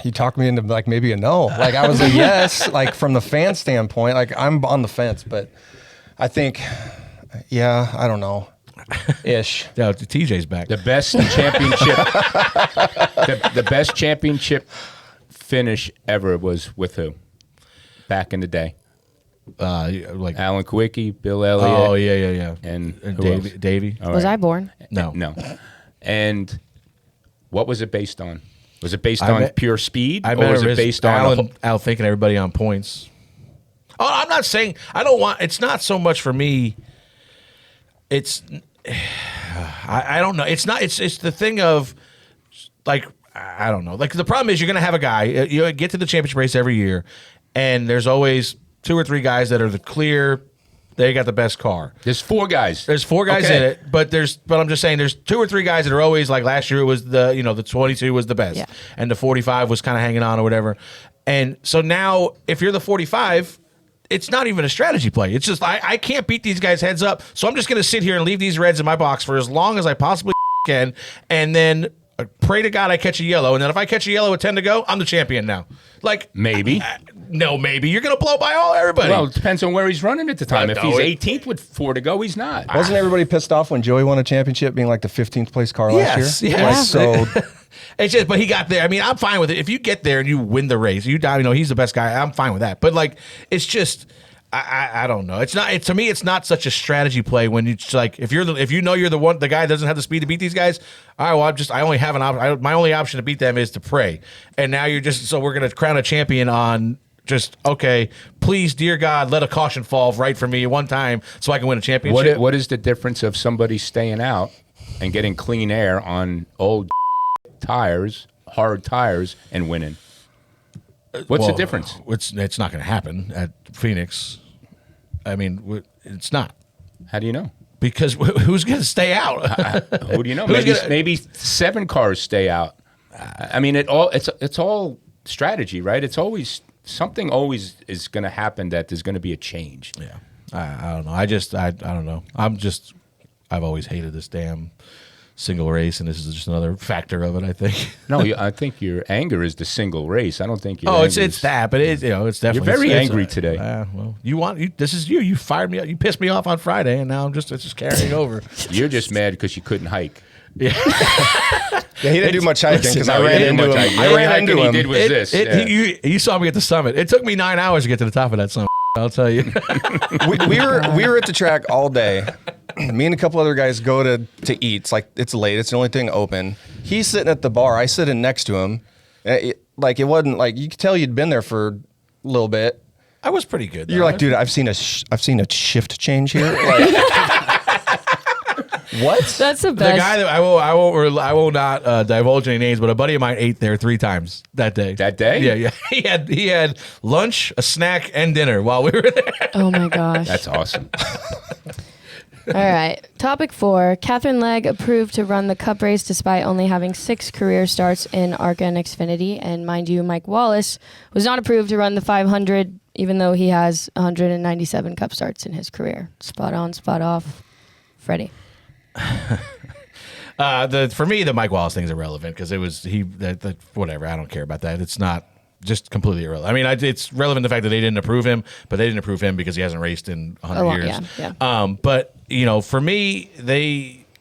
You talked me into like maybe a no. Like I was a yes. Like from the fan standpoint, like I'm on the fence, but I think, I don't know. Ish. Yeah, TJ's back. The best championship, the best championship finish ever was with who? Back in the day. Like Alan Kwiatkowski, Bill Elliott. Oh yeah. And Davey. Was I born? No. And what was it based on? Was it based on pure speed, or was it based on outthinking everybody on points? Oh, I'm not saying I don't want. It's not so much for me. It's I don't know. It's not. It's the thing of like I don't know. Like the problem is you're going to have a guy, you get to the championship race every year, and there's always 2 or 3 guys that are the clear. They got the best car. There's 4 guys. There's 4 guys in it, but I'm just saying there's 2 or 3 guys that are always like last year it was the 22 was the best, and the 45 was kind of hanging on or whatever. And so now if you're the 45, it's not even a strategy play. It's just I can't beat these guys heads up, so I'm just going to sit here and leave these reds in my box for as long as I possibly can, and then pray to God I catch a yellow, and then if I catch a yellow with 10 to go, I'm the champion now. Like maybe. No, maybe. You're going to blow by everybody. Well, it depends on where he's running at the time. If he's 18th with 4 to go, he's not. Wasn't everybody pissed off when Joey won a championship being like the 15th place car last year? Yes. Like, so it's just, but he got there. I mean, I'm fine with it. If you get there and you win the race, he's the best guy. I'm fine with that. But like, it's just, I don't know. It's not. To me, it's not such a strategy play when you like if you're the guy that doesn't have the speed to beat these guys. All right, well, I only have an option. My only option to beat them is to pray. And now we're gonna crown a champion on. Just, okay, please, dear God, let a caution fall right for me one time so I can win a championship. What is the difference of somebody staying out and getting clean air on old tires, hard tires, and winning? What's the difference? It's not going to happen at Phoenix. I mean, it's not. How do you know? Because who's going to stay out? Who do you know? Maybe 7 cars stay out. I mean, it's all strategy, right? It's always... Something always is going to happen that there's going to be a change. Yeah. I don't know. I don't know. I've always hated this damn single race, and this is just another factor of it, I think. No, I think your anger is the single race. I don't think your it's that, but it's definitely. You're very angry today. Well, this is you. You fired me up. You pissed me off on Friday, and now it's just carrying over. You're just mad because you couldn't hike. Yeah. Yeah, he didn't do much hiking because I ran into him. I ran into him. He did was this. You saw me at the summit. It took me 9 hours to get to the top of that summit. I'll tell you. we were at the track all day. Me and a couple other guys go to eat. It's late. It's the only thing open. He's sitting at the bar. I sit in next to him. It wasn't like you could tell you'd been there for a little bit. I was pretty good. You're like, dude, I've seen a shift change here. What? That's the best. The guy that I will not divulge any names, but a buddy of mine ate there 3 times that day. That day? Yeah. He had lunch, a snack, and dinner while we were there. Oh my gosh. That's awesome. All right. Topic 4. Karsyn Legg approved to run the Cup race despite only having 6 career starts in ARCA and Xfinity. And mind you, Mike Wallace was not approved to run the 500, even though he has 197 Cup starts in his career. Spot on, spot off. Freddie. For me, the Mike Wallace thing is irrelevant because it was whatever. I don't care about that. It's not just completely irrelevant. I mean, it's relevant the fact that they didn't approve him, but they didn't approve him because he hasn't raced in 100 years. Yeah. But for me,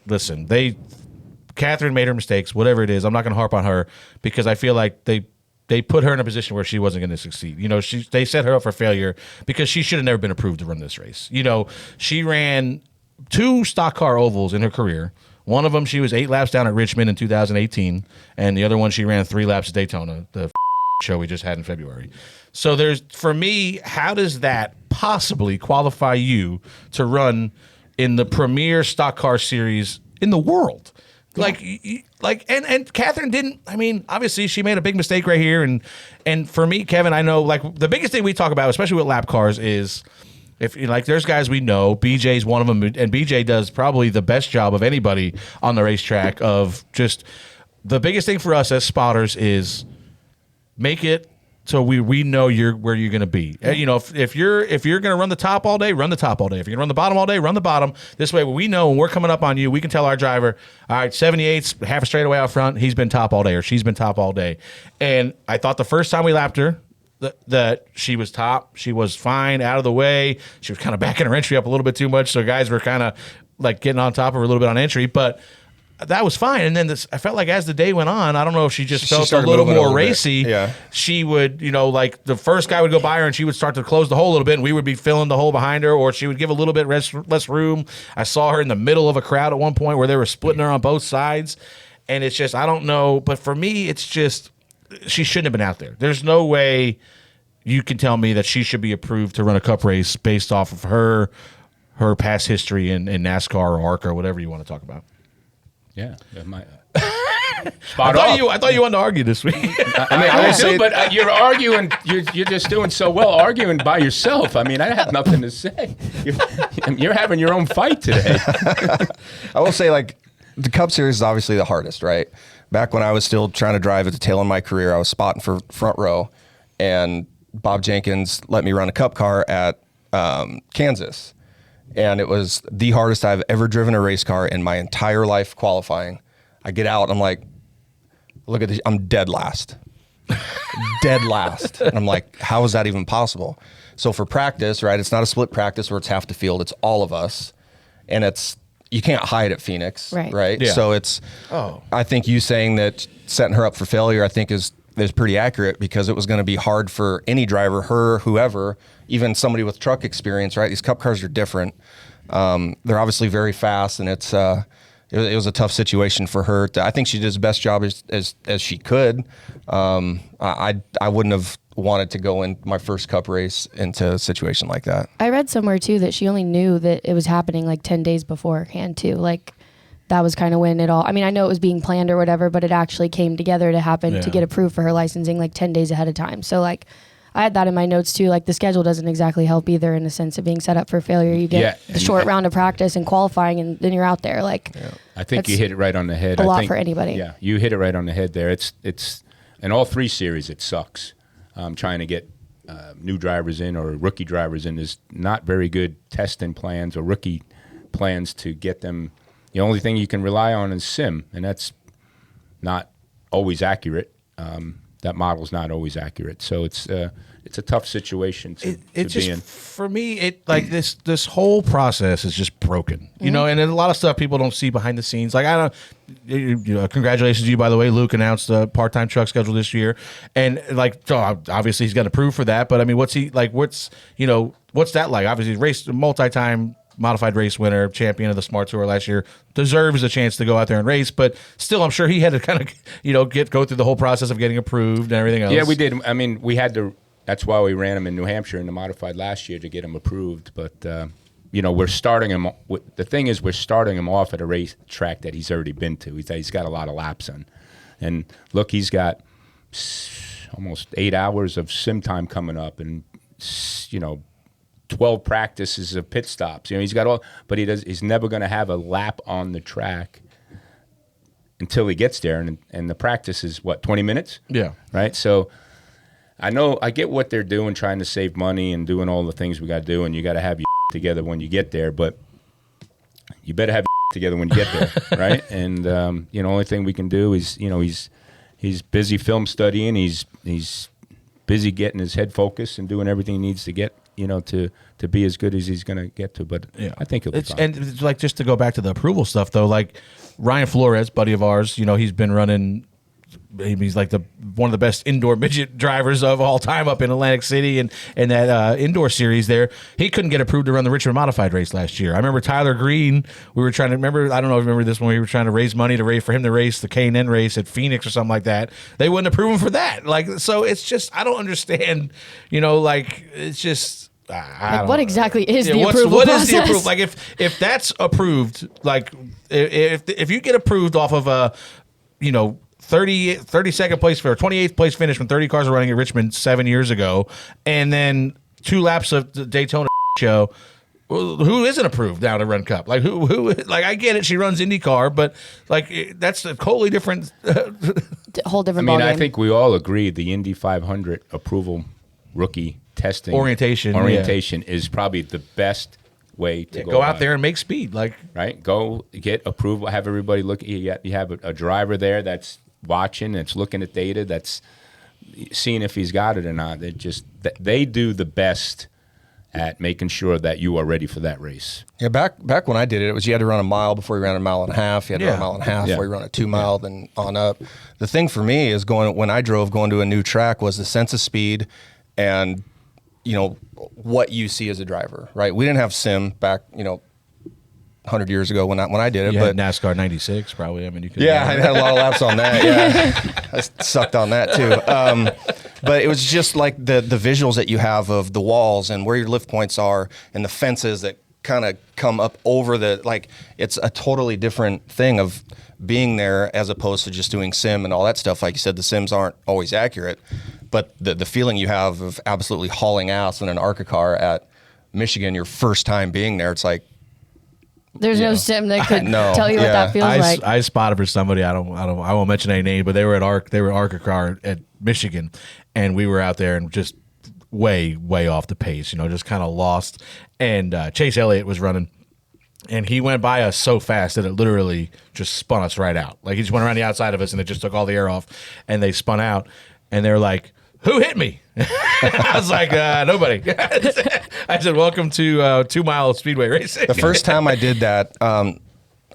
Karsyn made her mistakes, whatever it is. I'm not going to harp on her because I feel like they put her in a position where she wasn't going to succeed. They set her up for failure because she should have never been approved to run this race. She ran 2 stock car ovals in her career. One of them, she was 8 laps down at Richmond in 2018, and the other one, she ran 3 laps at Daytona, the show we just had in February. So for me, how does that possibly qualify you to run in the premier stock car series in the world? Yeah. And Karsyn didn't. I mean, obviously she made a big mistake right here, and for me, Kevin, I know the biggest thing we talk about, especially with lap cars, is. If there's guys we know, BJ's one of them, and BJ does probably the best job of anybody on the racetrack of just the biggest thing for us as spotters is make it so we know where you're going to be. If you're going to run the top all day, run the top all day. If you're going to run the bottom all day, run the bottom. This way, we know when we're coming up on you, we can tell our driver, all right, 78's half a straightaway out front, he's been top all day or she's been top all day. And I thought the first time we lapped her, that she was top. She was fine, out of the way. She was kind of backing her entry up a little bit too much, so guys were kind of getting on top of her a little bit on entry, but that was fine. And then I felt like as the day went on, I don't know if she felt a little more racy. Yeah. She would, the first guy would go by her and she would start to close the hole a little bit and we would be filling the hole behind her, or she would give a little bit less room. I saw her in the middle of a crowd at one point where they were splitting her on both sides. And it's just, I don't know. But for me, it's just, she shouldn't have been out there. There's no way you can tell me that she should be approved to run a Cup race based off of her past history in NASCAR or ARCA or whatever you want to talk about. Yeah. Spot I thought you wanted to argue this week. I will say, but you're arguing. You're just doing so well arguing by yourself. I mean, I have nothing to say. You're having your own fight today. I will say, like, the Cup Series is obviously the hardest, right? Back when I was still trying to drive at the tail end of my career, I was spotting for front row, and Bob Jenkins let me run a Cup car at Kansas. And it was the hardest I've ever driven a race car in my entire life qualifying. I get out, and I'm like, look at this, I'm dead last. Dead last. And I'm like, how is that even possible? So for practice, right, it's not a split practice where it's half the field, it's all of us. And you can't hide at Phoenix, right? Yeah. So I think you saying that setting her up for failure, I think is pretty accurate, because it was going to be hard for any driver, her, whoever, even somebody with truck experience, right? These Cup cars are different. They're obviously very fast, and it was a tough situation for her. I think she did as best job as she could. I wouldn't have wanted to go in my first Cup race into a situation like that. I read somewhere too that she only knew that it was happening like 10 days beforehand too. Like, that was kind of when it all, I mean, I know it was being planned or whatever, but it actually came together to happen to get approved for her licensing like 10 days ahead of time. So like, I had that in my notes too. Like, the schedule doesn't exactly help either in the sense of being set up for failure. You get the short round of practice and qualifying, and then you're out there. Like, I think you hit it right on the head. A lot for anybody. Yeah, you hit it right on the head there. It's in all three series, it sucks. Trying to get new drivers in or rookie drivers in. There's not very good testing plans or rookie plans to get them. The only thing you can rely on is sim, and that's not always accurate. That model's not always accurate, so it's a tough situation to be in. For me, this whole process is just broken, you know. And a lot of stuff people don't see behind the scenes. Like, congratulations to you, by the way. Luke announced a part-time truck schedule this year, and obviously he's got approved for that. But I mean, what's that like? Obviously, he raced a multi-time modified race winner, champion of the Smart Tour last year, deserves a chance to go out there and race, but still I'm sure he had to kind of go through the whole process of getting approved and everything else. Yeah, we did. I mean, we had to, that's why we ran him in New Hampshire in the modified last year to get him approved, but we're starting him, the thing is we're starting him off at a race track that he's already been to. He's got a lot of laps on, and look, he's got almost 8 hours of sim time coming up, and 12 practices of pit stops. He's got all, but he's never going to have a lap on the track until he gets there. And the practice is 20 minutes? Yeah. Right. So I get what they're doing, trying to save money and doing all the things we got to do. And you got to have your together when you get there, but you better have your together when you get there. Right. And, only thing we can do is, he's busy film studying. He's busy getting his head focused and doing everything he needs to get, to be as good as he's going to get to. But I think he'll be fine. And it's like, just to go back to the approval stuff, though, like Ryan Flores, buddy of ours, he's been running, he's like one of the best indoor midget drivers of all time up in Atlantic City and that indoor series there. He couldn't get approved to run the Richmond Modified race last year. I remember Tyler Green, we were trying to I don't know if you remember this one, we were trying to raise money for him to race the K&N race at Phoenix or something like that. They wouldn't approve him for that. Like, so it's just, I don't understand, it's just, what exactly is the approval what process? Is the approval? Like, if that's approved, like if you get approved off of a 32nd place for a 28th place finish when 30 cars were running at Richmond 7 years ago, and then 2 laps of the Daytona show, who isn't approved now to run Cup? Like, who like, I get it, she runs IndyCar, but like, that's a totally different whole different ballgame. I think we all agree the Indy 500 approval rookie testing orientation is probably the best way to go out there and make speed, like, right? Go get approval, have everybody look. You have a driver there that's watching, that's looking at data, that's seeing if he's got it or not. They do the best at making sure that you are ready for that race. Yeah, back when I did it, it was you had to run a mile before you ran a mile and a half. You had to run a mile and a half before you run a 2 mile, then on up. The thing for me is when I drove going to a new track was the sense of speed and what you see as a driver, right? We didn't have sim back, 100 years ago when I did it. You but had NASCAR 96 probably. I mean, you could. Yeah, I had a lot of laps on that. Yeah, I sucked on that too. But it was just like the visuals that you have of the walls and where your lift points are and the fences that kind of come up over it's a totally different thing of being there as opposed to just doing sim and all that stuff. Like you said, the sims aren't always accurate, but the feeling you have of absolutely hauling ass in an ARCA car at Michigan, your first time being there, it's like, there's no sim that could tell you what that feels like. I spotted for somebody. I won't mention any name, but they were at ARCA car at Michigan, and we were out there and just way off the pace. Just kind of lost. And Chase Elliott was running, and he went by us so fast that it literally just spun us right out. Like he just went around the outside of us, and it just took all the air off, and they spun out, and they're like, "Who hit me?" I was like, "Nobody." I said, "Welcome to 2 Mile Speedway Racing." The first time I did that,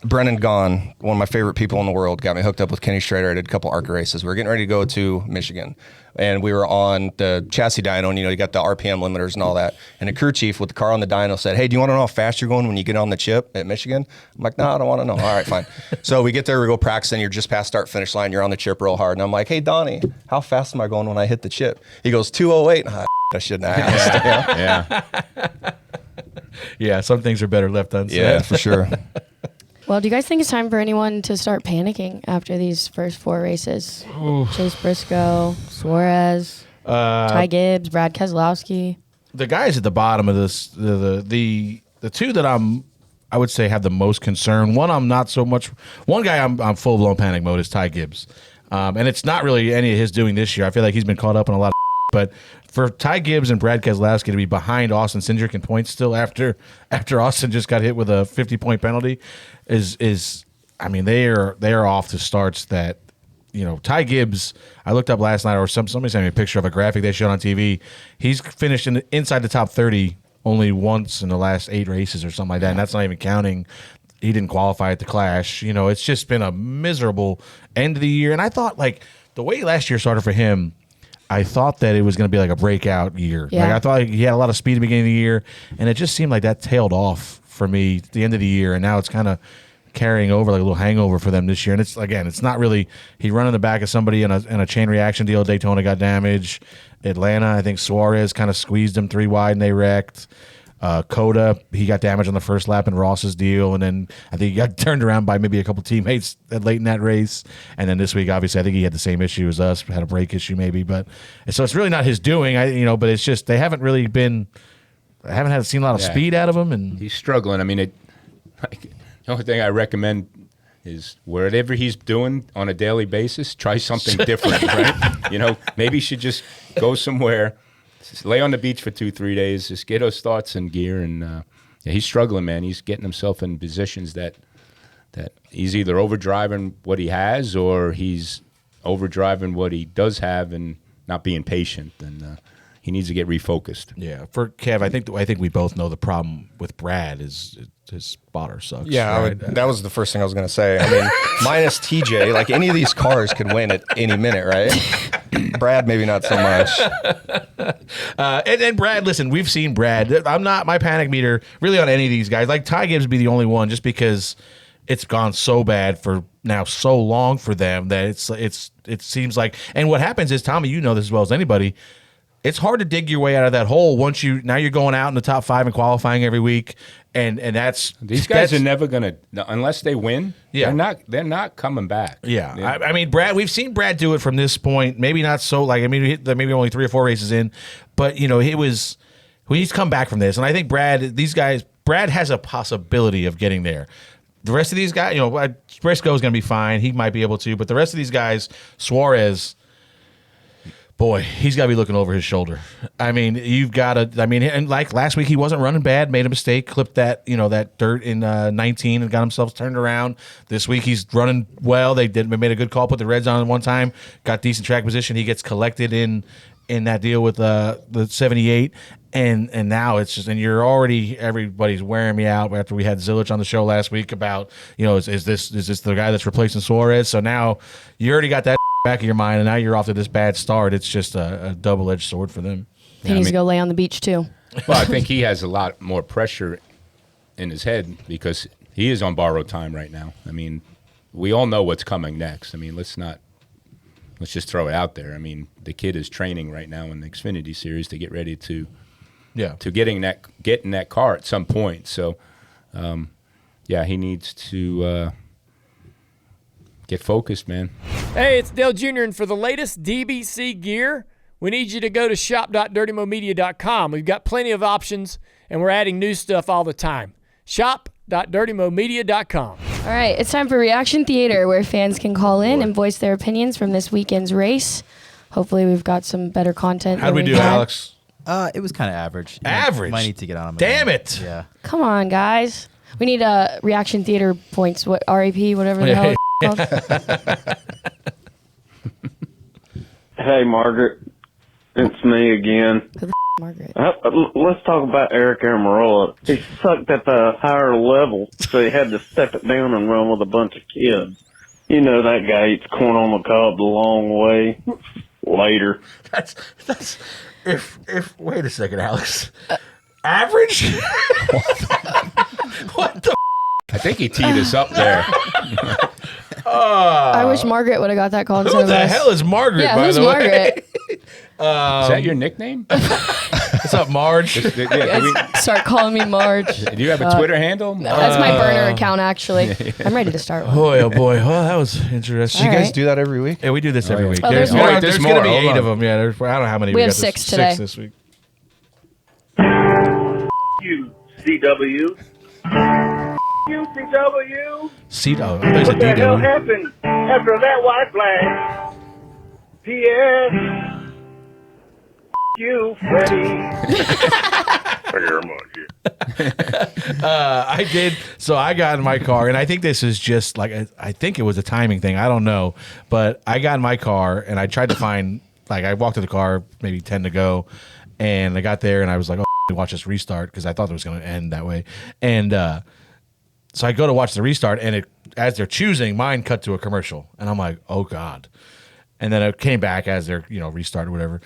Brennan Gaughan, one of my favorite people in the world, got me hooked up with Kenny Schrader. I did a couple ARCA races. We were getting ready to go to Michigan, and we were on the chassis dyno, and you got the RPM limiters and all that. And the crew chief with the car on the dyno said, "Hey, do you want to know how fast you're going when you get on the chip at Michigan?" I'm like, "No, I don't want to know." All right, fine. So we get there, we go practicing. You're just past start finish line. You're on the chip real hard, and I'm like, "Hey, Donnie, how fast am I going when I hit the chip?" He goes, 208. I shouldn't have asked. Yeah. Yeah, some things are better left unsaid. Yeah, for sure. Well, do you guys think it's time for anyone to start panicking after these first 4 races? Chase Briscoe, Suarez, Ty Gibbs, Brad Keselowski. The guys at the bottom of this, the two that I would say have the most concern. One, I'm not so much. One guy I'm full blown panic mode is Ty Gibbs, and it's not really any of his doing this year. I feel like he's been caught up in a lot of. But for Ty Gibbs and Brad Keselowski to be behind Austin Cindric in points still after Austin just got hit with a 50-point penalty is I mean they are off to starts that Ty Gibbs, I looked up last night, or somebody sent me a picture of a graphic they showed on TV. He's finished inside the top 30 only once in the last 8 races or something like that, and that's not even counting he didn't qualify at the Clash. It's just been a miserable end of the year, and I thought the way last year started for him, I thought that it was going to be like a breakout year. Yeah. I thought he had a lot of speed at the beginning of the year, and it just seemed like that tailed off for me at the end of the year, and now it's kind of carrying over like a little hangover for them this year. And it's not really – he run in the back of somebody in a chain reaction deal. Daytona got damaged. Atlanta, I think Suarez kind of squeezed him 3 wide, and they wrecked. Coda, he got damaged on the first lap in Ross's deal, and then I think he got turned around by maybe a couple teammates late in that race. And then this week, obviously, I think he had the same issue as us, had a brake issue maybe. But so it's really not his doing, but it's just they haven't really been. I haven't seen a lot of speed out of him, and he's struggling. I mean, the only thing I recommend is whatever he's doing on a daily basis, try something different, right? Maybe he should just go somewhere. Just lay on the beach for 2-3 days. Just get those thoughts in gear, and he's struggling, man. He's getting himself in positions that he's either overdriving what he has or he's overdriving what he does have and not being patient. And he needs to get refocused. Yeah, for Kev, I think we both know the problem with Brad is his spotter sucks. Yeah, right? that was the first thing I was going to say. I mean, minus TJ, like any of these cars could win at any minute, right? Brad, maybe not so much. And Brad, listen, we've seen Brad. I'm not my panic meter really on any of these guys. Like Ty Gibbs would be the only one, just because it's gone so bad for now so long for them that it seems like. And what happens is, Tommy, you know this as well as anybody. It's hard to dig your way out of that hole once you're going out in the top 5 and qualifying every week, and that's these guys are never gonna unless they win. Yeah, they're not coming back. Yeah, I mean, Brad, we've seen Brad do it from this point. Maybe not so maybe only 3 or 4 races in, but it was when he's come back from this, and I think Brad has a possibility of getting there. The rest of these guys, Briscoe is going to be fine. He might be able to, but the rest of these guys, Suarez. Boy, he's got to be looking over his shoulder. I mean, you've got to. I mean, and like last week, he wasn't running bad. Made a mistake, clipped that that dirt in 19, and got himself turned around. This week, he's running well. They made a good call, put the reds on one time, got decent track position. He gets collected in that deal with the 78, and now it's just, and everybody's wearing me out after we had Zilic on the show last week about is this the guy that's replacing Suarez? So now you already got that back of your mind, and now you're off to this bad start. It's just a double-edged sword for them. He needs to go lay on the beach too. Well, I think he has a lot more pressure in his head because he is on borrowed time right now. I mean, we all know what's coming next. I mean, let's just throw it out there. I mean, the kid is training right now in the Xfinity Series to get ready to to getting that car at some point. So, yeah, he needs to get focused, man. Hey, it's Dale Jr., and for the latest DBC gear, we need you to go to shop.dirtymomedia.com. We've got plenty of options, and we're adding new stuff all the time. Shop.dirtymomedia.com. All right, it's time for Reaction Theater, where fans can call in and voice their opinions from this weekend's race. Hopefully we've got some better content. How'd we do, Alex? It was kind of average. Average? Might need to get on him. Damn again. it. Yeah. Come on, guys. We need Reaction Theater points, what RAP, whatever the hell it's called. Hey, Margaret. It's me again. Who the Margaret? Let's talk about Eric Amarola. He sucked at the higher level, so he had to step it down and run with a bunch of kids. You know that guy eats corn on the cob the long way. Later. That's if wait a second, Alex. Average? What the? I think he teed us up there. I wish Margaret would have got that call instead Who of the us. hell is Margaret? Yeah, by who's the way? Margaret? Is that your nickname? What's up, Marge? Start calling me Marge. Do you have a Twitter handle? That's my burner account, actually. I'm ready to start one. Boy, oh boy. Well, that was interesting. All You guys right. do that every week? Yeah, we do this every yeah. week. Oh, there's there's more. there's There's going to be more. 8 Hold of them. Yeah, I don't know how many. We have got 6 this, today. 6 this week. You, CW. You, CW. Oh, there's a What the hell D-Do. happened after that white flag? P.S. You, Freddie. Very much. I did. So I got in my car, and I think this is just like I think it was a timing thing. I don't know, but I got in my car and I tried to find. Like I walked to the car, maybe 10 to go, and I got there and I was like, "Oh, watch this restart," because I thought it was going to end that way. And so I go to watch the restart, and as they're choosing, mine cut to a commercial, and I'm like, "Oh God!" And then it came back as they're restart or whatever.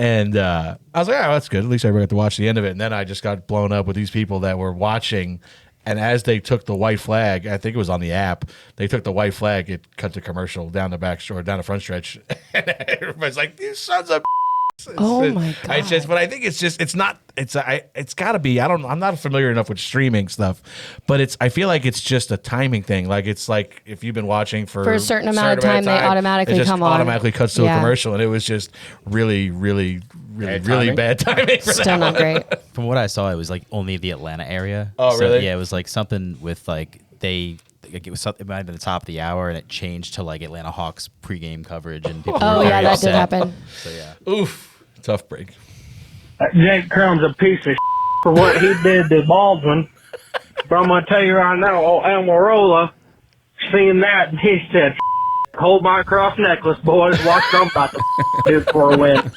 And I was like, oh, that's good. At least I got to watch the end of it. And then I just got blown up with these people that were watching. And as they took the white flag, I think it was on the app, they took the white flag, it cut to commercial down the back or down the front stretch. And everybody's like, these sons of Oh my God. but I think it's got to be. I'm not familiar enough with streaming stuff, but I feel like it's just a timing thing. Like it's like if you've been watching for a certain amount of time, they automatically it just come on. automatically cuts to Yeah. a commercial, and it was just really bad timing. For Still that not one. great. From what I saw, it was like only the Atlanta area. Oh, really? Yeah, it was like something with like it was something, it might have been the top of the hour, and it changed to like Atlanta Hawks pregame coverage, and people Oh were yeah, very that upset. did happen. So yeah. Oof, tough break. Jake Crumb's a piece of for what he did to Baldwin. But I'm going to tell you right now, old Amarola, seeing that, he said, hold my cross necklace, boys. Watch what I'm about to do for a win.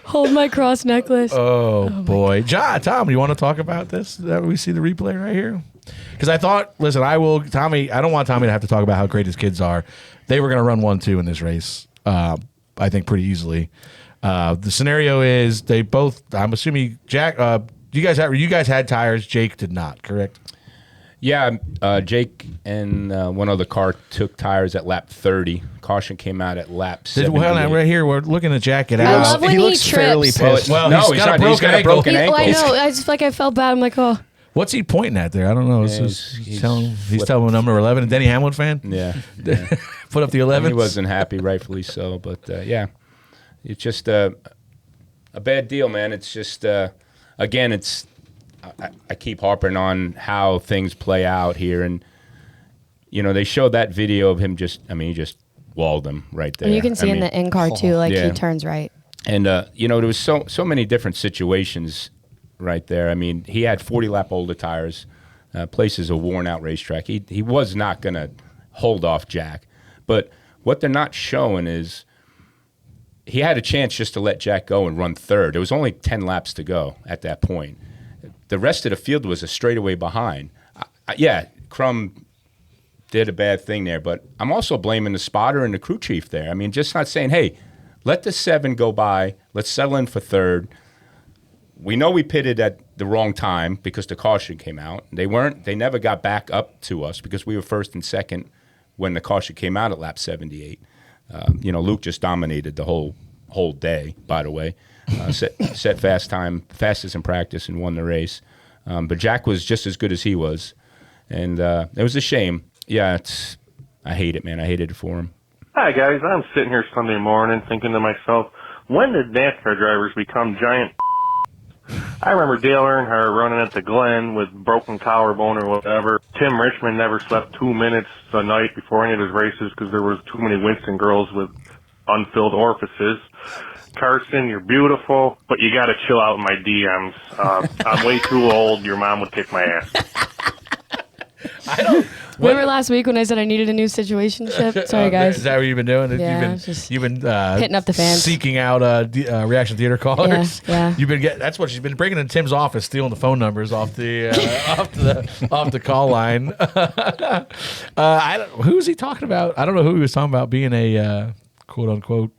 Hold my cross necklace. Oh boy, Tom, you want to talk about this? That we see the replay right here. Because I thought, listen, Tommy, I don't want Tommy to have to talk about how great his kids are. They were going to run 1-2 in this race, I think pretty easily. The scenario is they both, I'm assuming, Jack, you guys had tires. Jake did not, correct? Yeah, Jake and one other car took tires at lap 30. Caution came out at lap 70. Well, right here, we're looking at Jack get I out. love when he looks fairly trips. pissed. Well, No, he's he's got not. He's got a broken Oh, ankle. I know. I just I felt bad. I'm like, oh. What's he pointing at there? I don't know. Yeah, He's telling him number 11. A Denny Hamlin fan? Yeah. Put up the 11. He wasn't happy, rightfully so. But, yeah, it's just a bad deal, man. It's just, again, I keep harping on how things play out here. And, they showed that video of him he just walled him right there. And you can see in the in-car, too, like Yeah. he turns right. And, there was so many different situations right there. I mean, he had 40-lap older tires. Place is a worn-out racetrack. He was not going to hold off Jack. But what they're not showing is he had a chance just to let Jack go and run third. There was only 10 laps to go at that point. The rest of the field was a straightaway behind. Crum did a bad thing there, but I'm also blaming the spotter and the crew chief there. I mean, just not saying, hey, let the 7 go by. Let's settle in for third. We know we pitted at the wrong time because the caution came out. They never got back up to us because we were first and second when the caution came out at lap 78. Luke just dominated the whole day, by the way. set fastest in practice, and won the race. But Jack was just as good as he was, and it was a shame. Yeah, I hate it, man. I hated it for him. Hi, guys. I'm sitting here Sunday morning thinking to myself, when did NASCAR drivers become giant? I remember Dale Earnhardt running at the Glen with broken collarbone or whatever. Tim Richmond never slept 2 minutes a night before any of his races because there was too many Winston girls with unfilled orifices. Karsyn, you're beautiful, but you got to chill out in my DMs. I'm way too old. Your mom would kick my ass. Remember last week when I said I needed a new situationship? Sorry, guys. Is that what you've been doing? Yeah, you've been hitting up the fans, seeking out reaction theater callers. Yeah. You've been that's what she's been breaking into Tim's office, stealing the phone numbers off the off the call line. Who's he talking about? I don't know who he was talking about being a quote unquote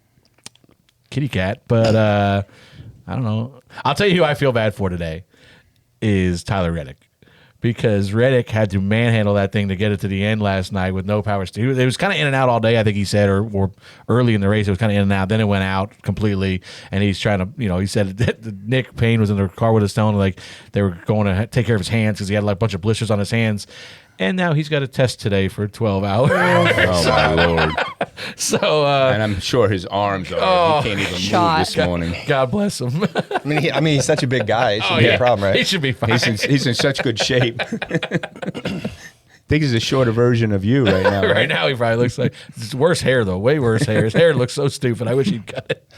kitty cat, but I don't know. I'll tell you who I feel bad for today is Tyler Reddick. Because Reddick had to manhandle that thing to get it to the end last night with no power steering. It was kind of in and out all day, I think he said, or early in the race. It was kind of in and out. Then it went out completely, and he's trying to, he said that Nick Payne was in the car with his telling like they were going to take care of his hands because he had like a bunch of blisters on his hands. And now he's got a test today for 12 hours. Oh, my Lord. So, and I'm sure his arms are, he can't even move this morning. God bless him. I mean, he's such a big guy. It shouldn't be a problem, right? He should be fine. He's in such good shape. I think he's a shorter version of you right now. Right now, he probably looks like it's worse hair, though. Way worse hair. His hair looks so stupid. I wish he'd cut it.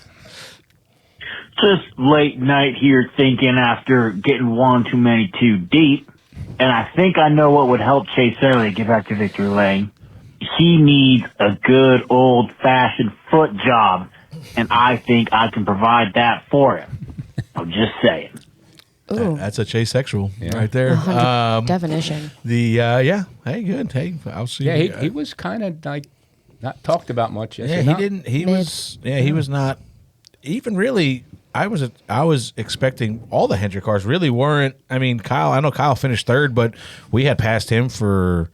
Just late night here thinking after getting one too many too deep. And I think I know what would help Chase Elliott get back to victory lane. He needs a good old-fashioned foot job, and I think I can provide that for him. I'm just saying. Ooh. That's a Chase sexual right there. Definition. Hey, good. Hey, I'll see. Yeah, he was kind of like not talked about much. Yeah, he didn't. He was. Yeah, he was not even really. I was expecting all the Hendrick cars really weren't. I mean, I know Kyle finished third, but we had passed him for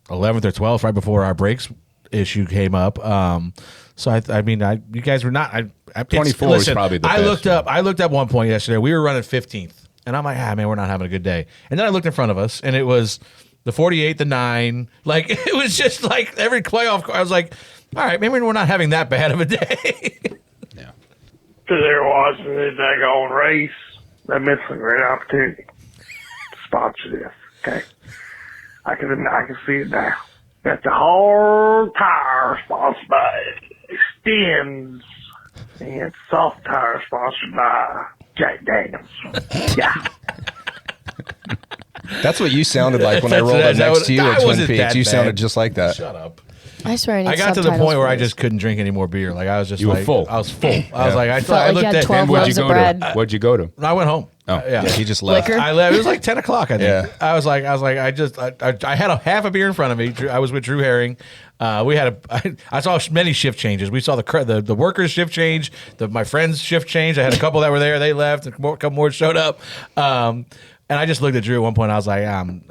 11th or 12th right before our brakes issue came up. So you guys were not. 24 is probably the best. I looked up one point yesterday. We were running 15th, and I'm like, man, we're not having a good day. And then I looked in front of us, and it was the 48, the 9. Like it was just like every playoff car. I was like, all right, maybe we're not having that bad of a day. There wasn't a daggone race. That missed a great opportunity to sponsor this. Okay, I can see it now. Got the hard tire sponsored by Stens, and soft tire sponsored by Jack Daniels. Yeah. That's what you sounded like when I rolled up next to you at Twin Peaks. You sounded just like that. Shut up. I swear I got to the point where I just couldn't drink any more beer. Like I was just you were full. I was full. I was like, I looked at 12 loaves of bread. Where'd you go to? I went home. Oh, yeah. He just left. Liquor? I left. It was like 10 o'clock, I think. Yeah. I was like, I had half a beer in front of me. I was with Drew Herring. I saw many shift changes. We saw the workers shift change, my friends shift change. I had a couple that were there. They left. A couple more showed up. And I just looked at Drew at one point. I was like, I'm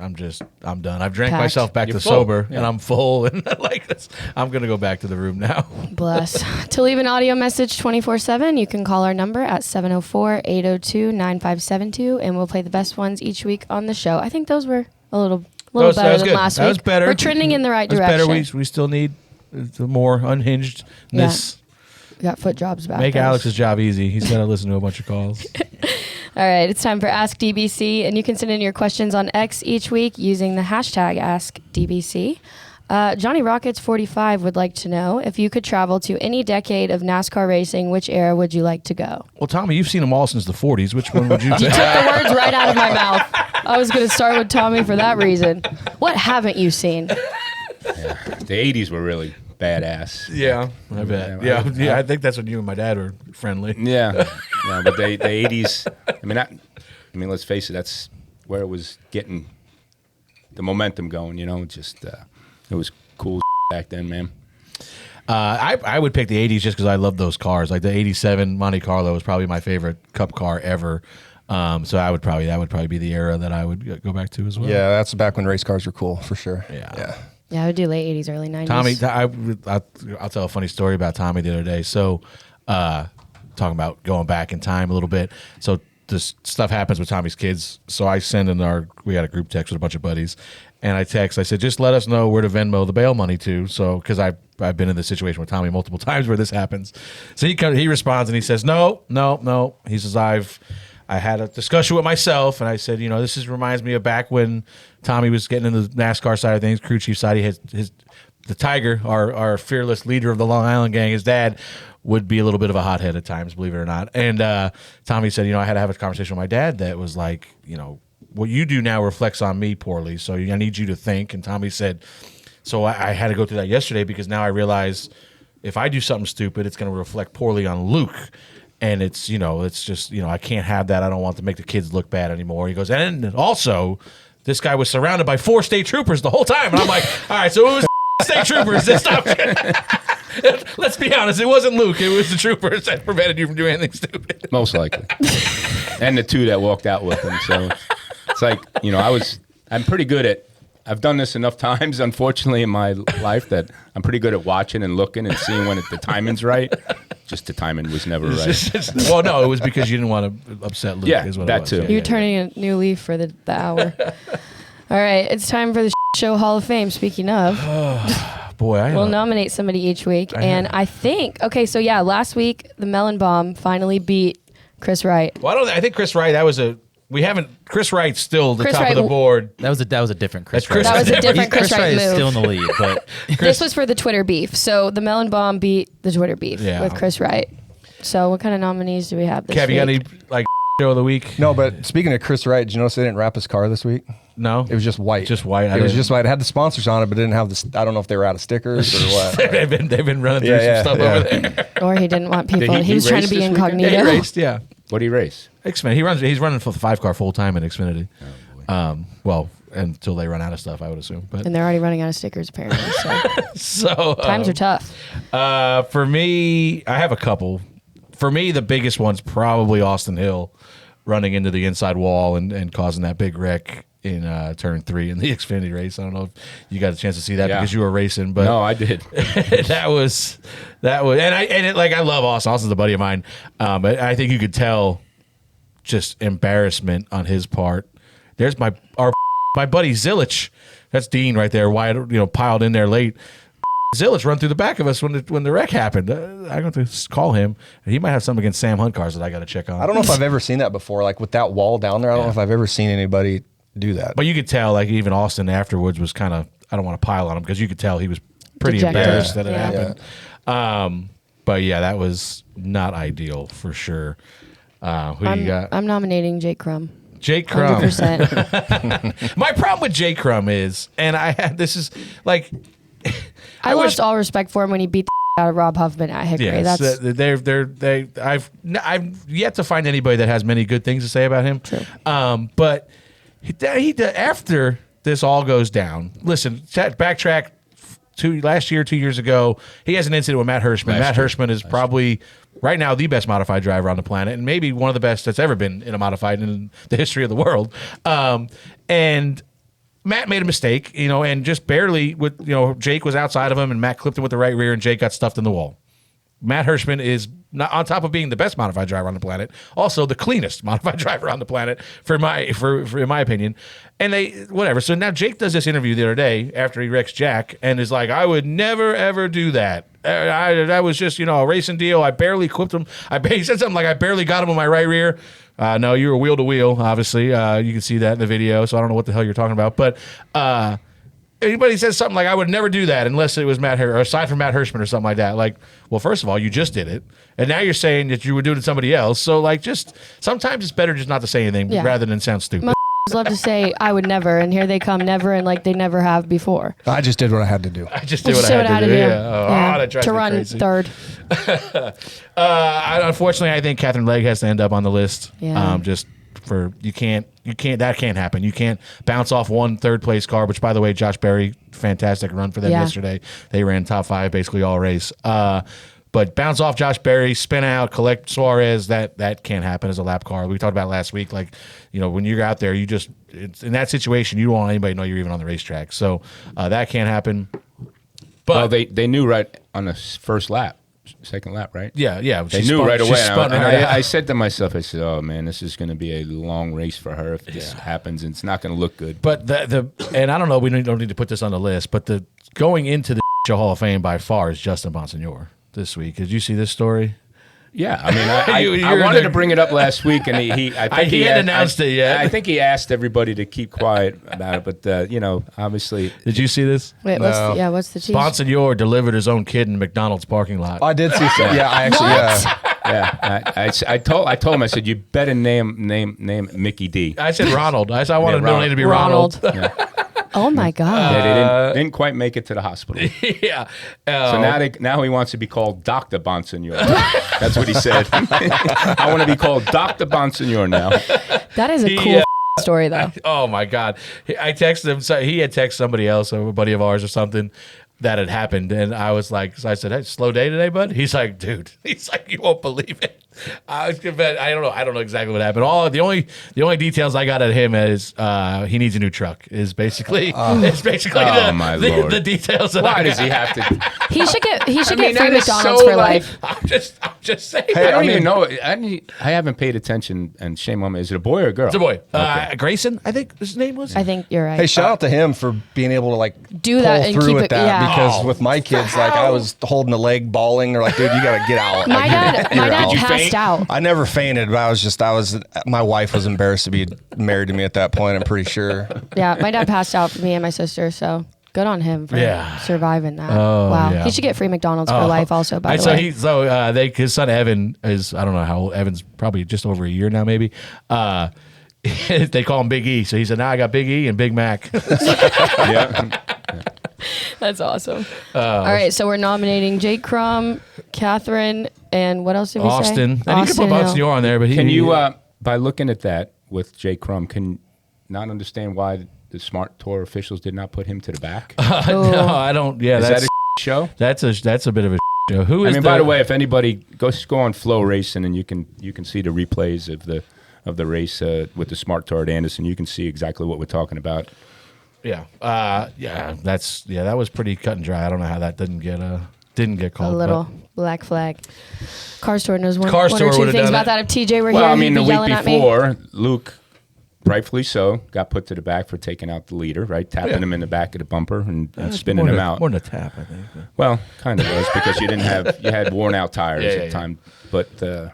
done. I've drank myself back to sober, and I'm full. And like this, I'm gonna go back to the room now. Bless. To leave an audio message 24/7, you can call our number at 704-802-9572, and we'll play the best ones each week on the show. I think those were a little better than last week. That was better. We're trending in the right direction. direction. We still need more unhingedness. Yeah. We got foot jobs back. Make Alex's job easy. He's got to listen to a bunch of calls. All right, it's time for Ask DBC, and you can send in your questions on X each week using the hashtag AskDBC. Johnny Rockets 45 would like to know, if you could travel to any decade of NASCAR racing, which era would you like to go? Well, Tommy, you've seen them all since the 40s. Which one would you take? You took the words right out of my mouth. I was going to start with Tommy for that reason. What haven't you seen? Yeah. The 80s were really badass. Yeah, I bet. Yeah, I think that's when you and my dad were friendly. Yeah, but the 80s. I mean, let's face it. That's where it was getting the momentum going. Just it was cool back then, man. I would pick the 80s just because I love those cars. Like the 87 Monte Carlo was probably my favorite Cup car ever. So that would probably be the era that I would go back to as well. Yeah, that's back when race cars were cool for sure. Yeah. Yeah, I would do late 80s, early 90s. Tommy, I'll tell a funny story about Tommy the other day. So talking about going back in time a little bit. So this stuff happens with Tommy's kids. So I send we had a group text with a bunch of buddies, and I said, just let us know where to Venmo the bail money to. So, because I've been in this situation with Tommy multiple times where this happens. So he responds and he says, no. He says, I had a discussion with myself, and I said, this reminds me of back when Tommy was getting in the NASCAR side of things, crew chief side. He had the Tiger, our fearless leader of the Long Island gang, his dad would be a little bit of a hothead at times, believe it or not. And Tommy said, I had to have a conversation with my dad that was like, what you do now reflects on me poorly, so I need you to think. And Tommy said, so I had to go through that yesterday because now I realize if I do something stupid, it's going to reflect poorly on Luke. And it's just, I can't have that. I don't want to make the kids look bad anymore. He goes, and also, this guy was surrounded by 4 state troopers the whole time. And I'm like, all right, so it was state troopers that stopped. Let's be honest, it wasn't Luke. It was the troopers that prevented you from doing anything stupid. Most likely. And the 2 that walked out with him. So it's like, I'm pretty good at, I've done this enough times, unfortunately, in my life that I'm pretty good at watching and looking and seeing when the timing's right. Just the timing was never right. Well, no, it was because you didn't want to upset Luke. Yeah, is what that it was. too. Yeah, You're turning a new leaf for the hour. All right, it's time for the Show Hall of Fame. Speaking of, boy, we'll nominate somebody each week, and I think last week the Melon Bomb finally beat Chris Wright. Well, I think Chris Wright. Chris Wright's still the Chris top Wright, of the board. That was a different Chris. That's That was a different Chris Wright is move. still in the lead, but This was for the Twitter beef. So the Melon Bomb beat the Twitter beef with Chris Wright. So what kind of nominees do we have this week? Kev, you got any show of the week? No, but speaking of Chris Wright, did you notice they didn't wrap his car this week? No, it was just white. Just white. It was just white. It had the sponsors on it, but it didn't have this. I don't know if they were out of stickers or what. they've been running through some stuff over there. Or he didn't want people. He was trying to be incognito. He raced, yeah. What did he race? Xfinity. He's running for the 5-car full time in Xfinity. Well, until they run out of stuff, I would assume. But and they're already running out of stickers, apparently. So times are tough. For me, I have a couple. For me, the biggest one's probably Austin Hill running into the inside wall and causing that big wreck in turn 3 in the Xfinity race. I don't know if you got a chance to see that because you were racing, but no, I did. that was, I love Austin. Austin's a buddy of mine, but I think you could tell just embarrassment on his part. There's my buddy Zillich. That's Dean right there. Piled in there late. Zillich run through the back of us when the wreck happened. I got to call him. He might have something against Sam Hunt cars that I got to check on. I don't know if I've ever seen that before. Like with that wall down there, I don't know if I've ever seen anybody do that. But you could tell, even Austin afterwards was kind of, I don't want to pile on him because you could tell he was pretty dejected. embarrassed that it happened. But yeah, that was not ideal for sure. Who you got? I'm nominating Jake Crum. Jake Crum. 100%. My problem with Jake Crum is, and I lost all respect for him when he beat the out of Rob Huffman at Hickory. Yes, I've yet to find anybody that has many good things to say about him. True. But he after this all goes down. Listen, backtrack. 2 years ago, he has an incident with Matt Hirschman. Matt Hirschman is probably right now the best modified driver on the planet, and maybe one of the best that's ever been in a modified in the history of the world. And Matt made a mistake, and just barely Jake was outside of him, and Matt clipped him with the right rear, and Jake got stuffed in the wall. Matt Hirschman is not, on top of being the best modified driver on the planet, also the cleanest modified driver on the planet, in my opinion. And so now Jake does this interview the other day after he wrecks Jack and is like, I would never, ever do that. That was just, a racing deal. I barely clipped him. He said something like, I barely got him on my right rear. No, you were wheel to wheel, obviously. You can see that in the video, so I don't know what the hell you're talking about. But anybody says something like, I would never do that unless it was aside from Matt Hirschman or something like that. Like, well, first of all, you just did it. And now you're saying that you would do it to somebody else. So, just sometimes it's better just not to say anything rather than sound stupid. Love to say I would never, and here they come never, and they never have before. I just did what I had to do. I just did what I had to do. That drives to me run crazy. third. Unfortunately, I think Katherine Legg has to end up on the list. Yeah. That can't happen. You can't bounce off one third place car, which, by the way, Josh Berry, fantastic run for them yesterday. They ran top 5 basically all race. But bounce off Josh Berry, spin out, collect Suarez, that can't happen as a lap car. We talked about it last week. When you're out there, it's in that situation, you don't want anybody to know you're even on the racetrack. So that can't happen. But they knew right on the first lap. second lap, right? Yeah. They knew right away. I said to myself, I said, "Oh man, this is going to be a long race for her if this happens, and it's not going to look good." But and I don't know, we don't need to put this on the list, but the going into the Shitshow Hall of Fame by far is Justin Bonsignore this week. Did you see this story? Yeah, I mean, I wanted to bring it up last week, and he hadn't announced it yet. I think he asked everybody to keep quiet about it, but obviously. Did you see this? Wait, what's the cheese? Bonsignore delivered his own kid in McDonald's parking lot. I did see some. Yeah, I actually. I told him, I said, you better name Mickey D. I said Ronald. I said I wanted Ronald to be Ronald. Yeah. Oh my God! Yeah, they didn't quite make it to the hospital. Yeah. So now he wants to be called Dr. Bonsignore. That's what he said. I want to be called Dr. Bonsignore now. That is a cool story, though. Oh my God! I texted him. So he had texted somebody else, a buddy of ours or something, that had happened, and I was like, so I said, "Hey, slow day today, bud." He's like, "Dude," he's like, "You won't believe it." I don't know exactly what happened. The only details I got at him is he needs a new truck. Is basically the details. Why does he have to? He should get free McDonald's for life. I'm just saying. Hey, I don't even know. I haven't paid attention. And shame on me. Is it a boy or a girl? It's a boy. Okay. Grayson, I think his name was. I think you're right. Hey, shout out to him for being able to do pull that and through keep with it. that. Yeah. Because with my kids, I was holding the leg, bawling. They're like, "Dude, you got to get out." My dad Did you passed faint? out. I never fainted, but my wife was embarrassed to be married to me at that point, I'm pretty sure. Yeah, my dad passed out for me and my sister, so good on him for surviving that. Oh, wow. yeah. He should get free McDonald's for life also, by the way. His son Evan is, I don't know how old, Evan's probably just over a year now maybe. They call him Big E, so he said, now I got Big E and Big Mac. Yeah. That's awesome. All right, so we're nominating Jake Crum, Catherine, and what else did we say? Austin. And you can put Bonsignore on there, but can you, by looking at that with Jake Crum, can not understand why the Smart Tour officials did not put him to the back? No, I don't. Yeah, is that a show? That's a bit of a show. Who is? By the way, if anybody go on Flow Racing and you can see the replays of the race with the Smart Tour at Anderson, you can see exactly what we're talking about. Yeah, that was pretty cut and dry. I don't know how that didn't get called. A little black flag. Car Store knows one Car or Store two would've things done about it. that. If TJ were Well, here, I mean, he'd the be week yelling at me. before, Luke, rightfully so, got put to the back for taking out the leader, right? Tapping him in the back of the bumper and spinning him out. More than a tap, I think. Well, kind of was because you had worn out tires at the time. But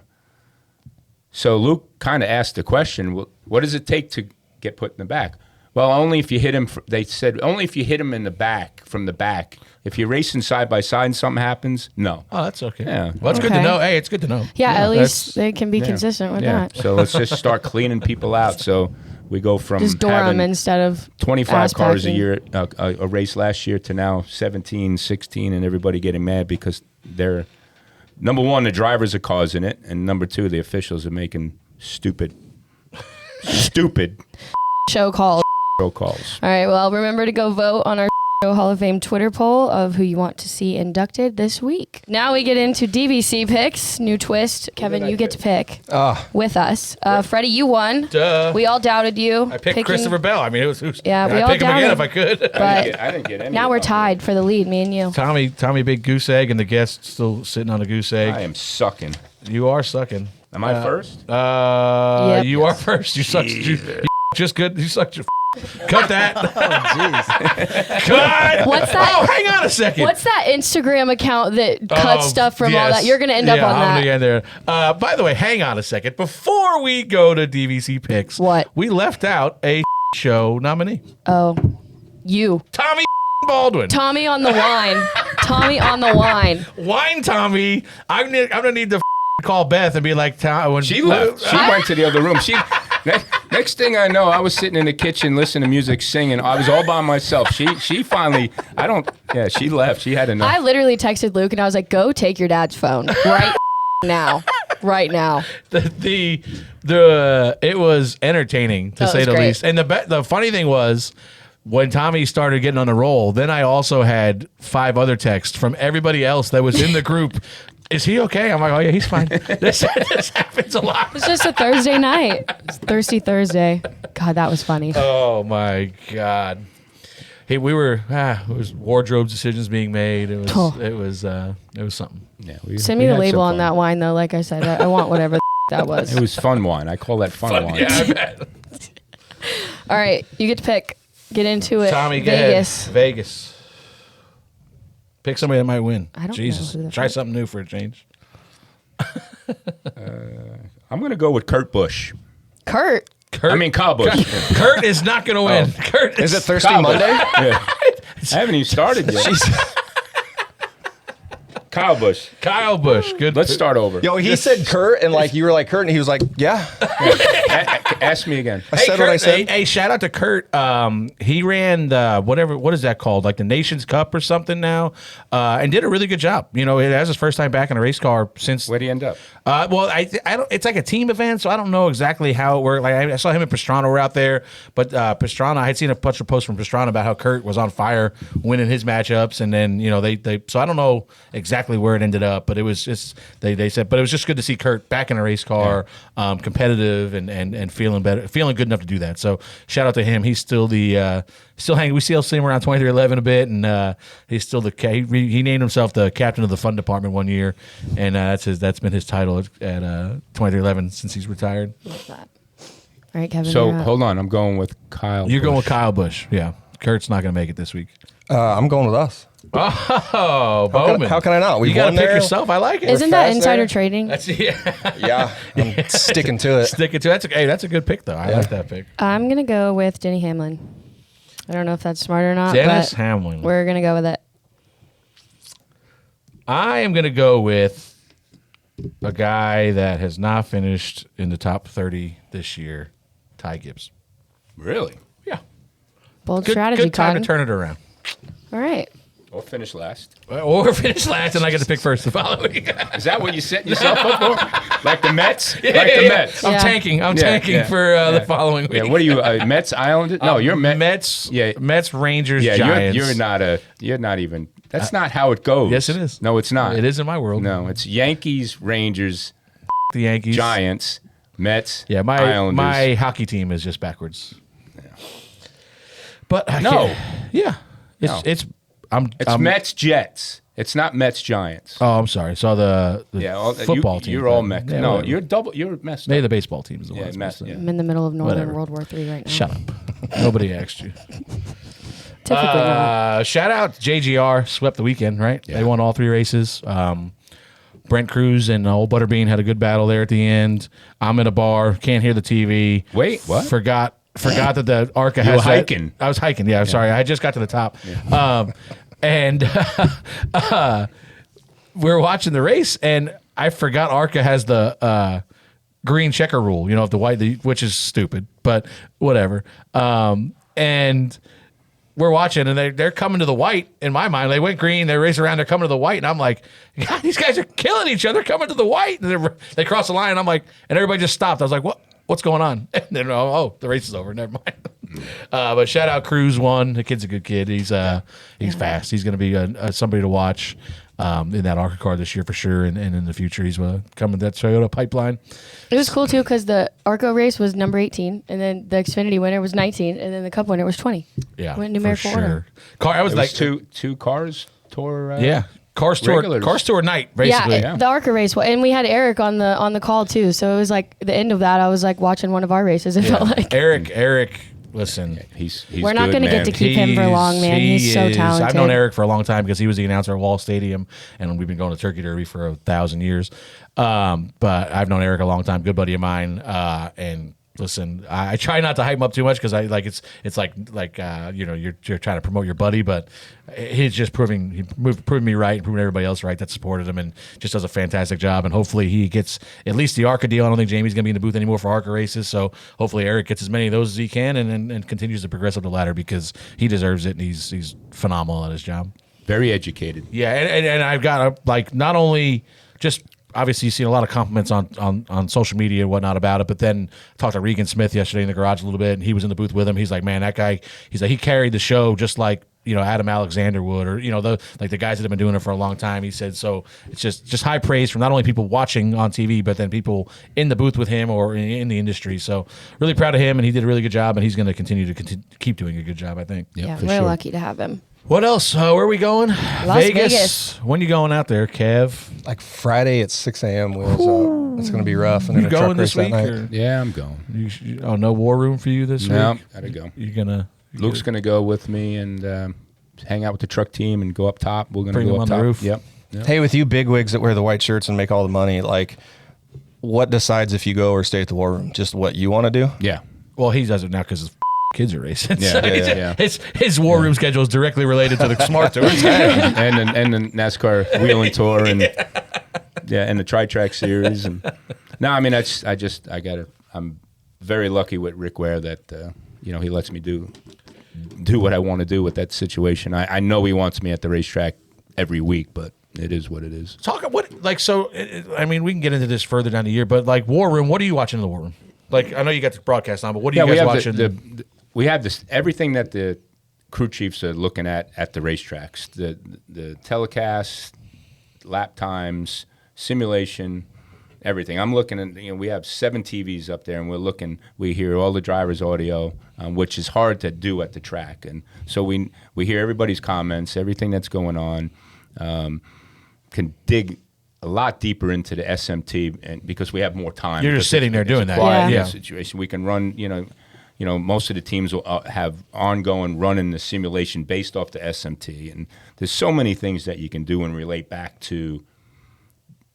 so Luke kind of asked the question, what does it take to get put in the back? Well, only if you hit him. They said only if you hit him in the back, from the back. If you're racing side by side and something happens, no. Oh, that's okay. Yeah. Well, that's good to know. Hey, it's good to know. Yeah, at least they can be consistent with that. So let's just start cleaning people out. So we go from just door them instead of 25 cars a packing. year, a race last year, to now 17, 16, and everybody getting mad because they're, number one, the drivers are causing it, and number two, the officials are making stupid show calls. calls. All right, well, remember to go vote on our Shitshow Hall of Fame Twitter poll of who you want to see inducted this week. Now we get into DBC picks. New twist. Kevin, you get to pick with us. Freddie, you won. Duh. We all doubted you. I picked Christopher Bell. I mean, we I'd all pick him doubted again if I could. But I didn't get any. now we're tied for the lead, me and you. Tommy, big goose egg, and the guest still sitting on a goose egg. I am sucking. You are sucking. Am I first? Yep. You are first. You suck. You just good. You suck. Cut that. Oh, jeez. Cut. What's that? Oh, hang on a second. What's that Instagram account that cuts stuff from all that? You're going to end up on I'm that. gonna get there. By the way, hang on a second. Before we go to DBC picks, what? We left out a show nominee. Oh, you. Tommy Baldwin. Tommy on the wine. Tommy on the wine. Wine Tommy. I'm gonna need to call Beth and be like, when she left. She went to the other room. Next thing I know, I was sitting in the kitchen listening to music, singing. I was all by myself. She finally, she left. She had enough. I literally texted Luke and I was like, go take your dad's phone right now. Right now. It was entertaining to say the least. And the funny thing was, when Tommy started getting on a roll, then I also had 5 other texts from everybody else that was in the group. Is he okay? I'm like, oh yeah, he's fine. This happens a lot. It's just a Thursday night. It's Thirsty Thursday. God, that was funny. Oh my God. Hey, it was wardrobe decisions being made. It was something. Yeah, Send me the label on that wine though. Like I said, I want whatever that was. It was fun wine. I call that fun wine. Yeah, I bet. All right, you get to pick. Get into it. Tommy, Vegas. Vegas. Pick somebody that might win. I don't Jesus. know who the Try fuck- something new for a change. I'm going to go with Kurt Busch. Kurt. I mean, Kyle Busch. Kurt is not going to win. Kurt Is it Thirsty Kyle Monday? Yeah. I haven't even started yet. Kyle Busch. Kyle Busch. Good. Let's start over. Yo, he said Kurt, and like you were like Kurt, and he was like, yeah. Ask me again. I said Kurt, what I said. Hey, shout out to Kurt. He ran the what is that called? Like the Nations Cup or something now, and did a really good job. You know, it was his first time back in a race car since. Where'd he end up? Well, I don't. It's like a team event, so I don't know exactly how it worked. Like I saw him and Pastrana were out there, but Pastrana, I had seen a bunch of posts from Pastrana about how Kurt was on fire winning his matchups, and then they. So I don't know exactly where it ended up, but it was just they said, but it was just good to see Kurt back in a race car, competitive and feeling better, feeling good enough to do that. So shout out to him. He's still still hanging. We still see him around 2311 a bit, and he's still he named himself the captain of the fun department one year, and that's been his title at 2311 since he's retired. Love that. All right, Kevin. So you're up. hold on, I'm going with Kyle. You're going with Busch. Kyle Busch. Yeah, Kurt's not going to make it this week. I'm going with us. Oh, Bowman. How can I not? You We've got to won pick there. yourself. I like it. Isn't that fast insider there. trading? That's Yeah, I'm sticking to it. Stick it to that's a good pick though. I like that pick. I'm gonna go with Denny Hamlin. I don't know if that's smart or not. Dennis but Hamlin. We're gonna go with it. I am going to go with a guy that has not finished in the top 30 this year, Ty Gibbs. Really? Yeah. Bold Good, strategy, good time Cotton. to turn it around. All right. Or finish last. Or finish last, and I get to pick first the following week. Is that what you set yourself up for? Like the Mets? Like the Mets. I'm Yeah. tanking. I'm Yeah, tanking yeah, for the following week. Yeah, what are you, Mets Islanders? No, you're Mets. Yeah. Mets, Rangers, Yeah, Giants. you're not even. That's not how it goes. Yes, it is. No, it's not. It is in my world. No, it's Yankees, Rangers, The Yankees. Giants, Mets, Yeah, Islanders. my hockey team is just backwards. But I No. can't- yeah, No. it's It's Mets, Jets. It's not Mets, Giants. Oh, I'm sorry. So the Yeah, football team. You're all Mets. Yeah, no, whatever. you're messed Maybe up. the baseball team is the Yeah, ones. mess- yeah. I'm in the middle of Northern Whatever. World War III right now. Shut up. Nobody asked you. Typically not. Shout out JGR swept the weekend, right? Yeah. They won all three races. Brent Cruz and Old Butterbean had a good battle there at the end. I'm in a bar, can't hear the TV. Wait, what? Forgot that the ARCA You has were that- hiking. I was hiking. Yeah, I'm sorry. I just got to the top. And we're watching the race, and I forgot ARCA has the green checker rule. You know, if the white, which is stupid, but whatever. And we're watching, and they're coming to the white. In my mind, they went green, they race around, they're coming to the white, and I'm like, God, these guys are killing each other, coming to the white. And they cross the line, and I'm like, and everybody just stopped. I was like, what? What's going on? And then, oh, the race is over. Never mind. But shout out Cruz won. The kid's a good kid. He's fast. He's going to be somebody to watch in that ARCA car this year for sure, and in the future he's coming that Toyota pipeline. It was cool too because the ARCO race was number 18, and then the Xfinity winner was 19, and then the Cup winner was 20. Yeah, Went in numerical for order. sure. I was It like was two cars tore. yeah. Cars tour night, basically. Yeah, the ARCA race, and we had Eric on the call too. So it was like the end of that. I was like watching one of our races. It felt like Eric. Listen, He's we're not going to get to keep him for long, man. He's so talented. I've known Eric for a long time because he was the announcer at Wall Stadium, and we've been going to Turkey Derby for 1,000 years. But I've known Eric a long time, good buddy of mine, and. Listen, I try not to hype him up too much because I like it's like you're trying to promote your buddy, but he's just proving me right and proving everybody else right that supported him and just does a fantastic job. And hopefully he gets at least the ARCA deal. I don't think Jamie's gonna be in the booth anymore for ARCA races, so hopefully Eric gets as many of those as he can and continues to progress up the ladder because he deserves it and he's phenomenal at his job. Very educated. Yeah, and I've got not only just. Obviously, you've seen a lot of compliments on social media and whatnot about it, but then talked to Regan Smith yesterday in the garage a little bit, and he was in the booth with him. He's like, man, that guy, he's like, he carried the show just like Adam Alexander would, or the guys that have been doing it for a long time. He said so. It's just high praise from not only people watching on TV, but then people in the booth with him or in the industry. So really proud of him, and he did a really good job, and he's going to continue to keep doing a good job, I think. Yeah, we're lucky to have him. What else? Where are we going? Las Vegas. When you going out there, Kev? Like Friday at 6 a.m. wheels up. It's going to be rough. And You then a truck going this race that week? night. Yeah, I'm going. No war room for you this No, week? gotta go. Luke's going to go with me and hang out with the truck team and go up top. We're going to Bring go them up on top. the roof. Yep. Hey, with you bigwigs that wear the white shirts and make all the money, like, what decides if you go or stay at the war room? Just what you want to do? Yeah. Well, he does it now because his kids are racing. Yeah, So yeah. His war room schedule is directly related to the Smart Tour. and the NASCAR Wheeling Tour and and the Tri-Track Series. And no, I mean I'm very lucky with Rick Ware that he lets me do what I want to do with that situation. I know he wants me at the racetrack every week, but it is what it is. We can get into this further down the year, but like war room, what are you watching in the war room? Like, I know you got the broadcast on, but what are you guys watching? We have this everything that the crew chiefs are looking at the racetracks, the telecast, lap times, simulation, everything. I'm looking at, we have 7 TVs up there, and we hear all the drivers' audio, which is hard to do at the track. And so we hear everybody's comments, everything that's going on, can dig a lot deeper into the SMT, and because we have more time. You're just sitting there doing that. Quiet situation. We can run, most of the teams will have ongoing running the simulation based off the SMT. And there's so many things that you can do and relate back to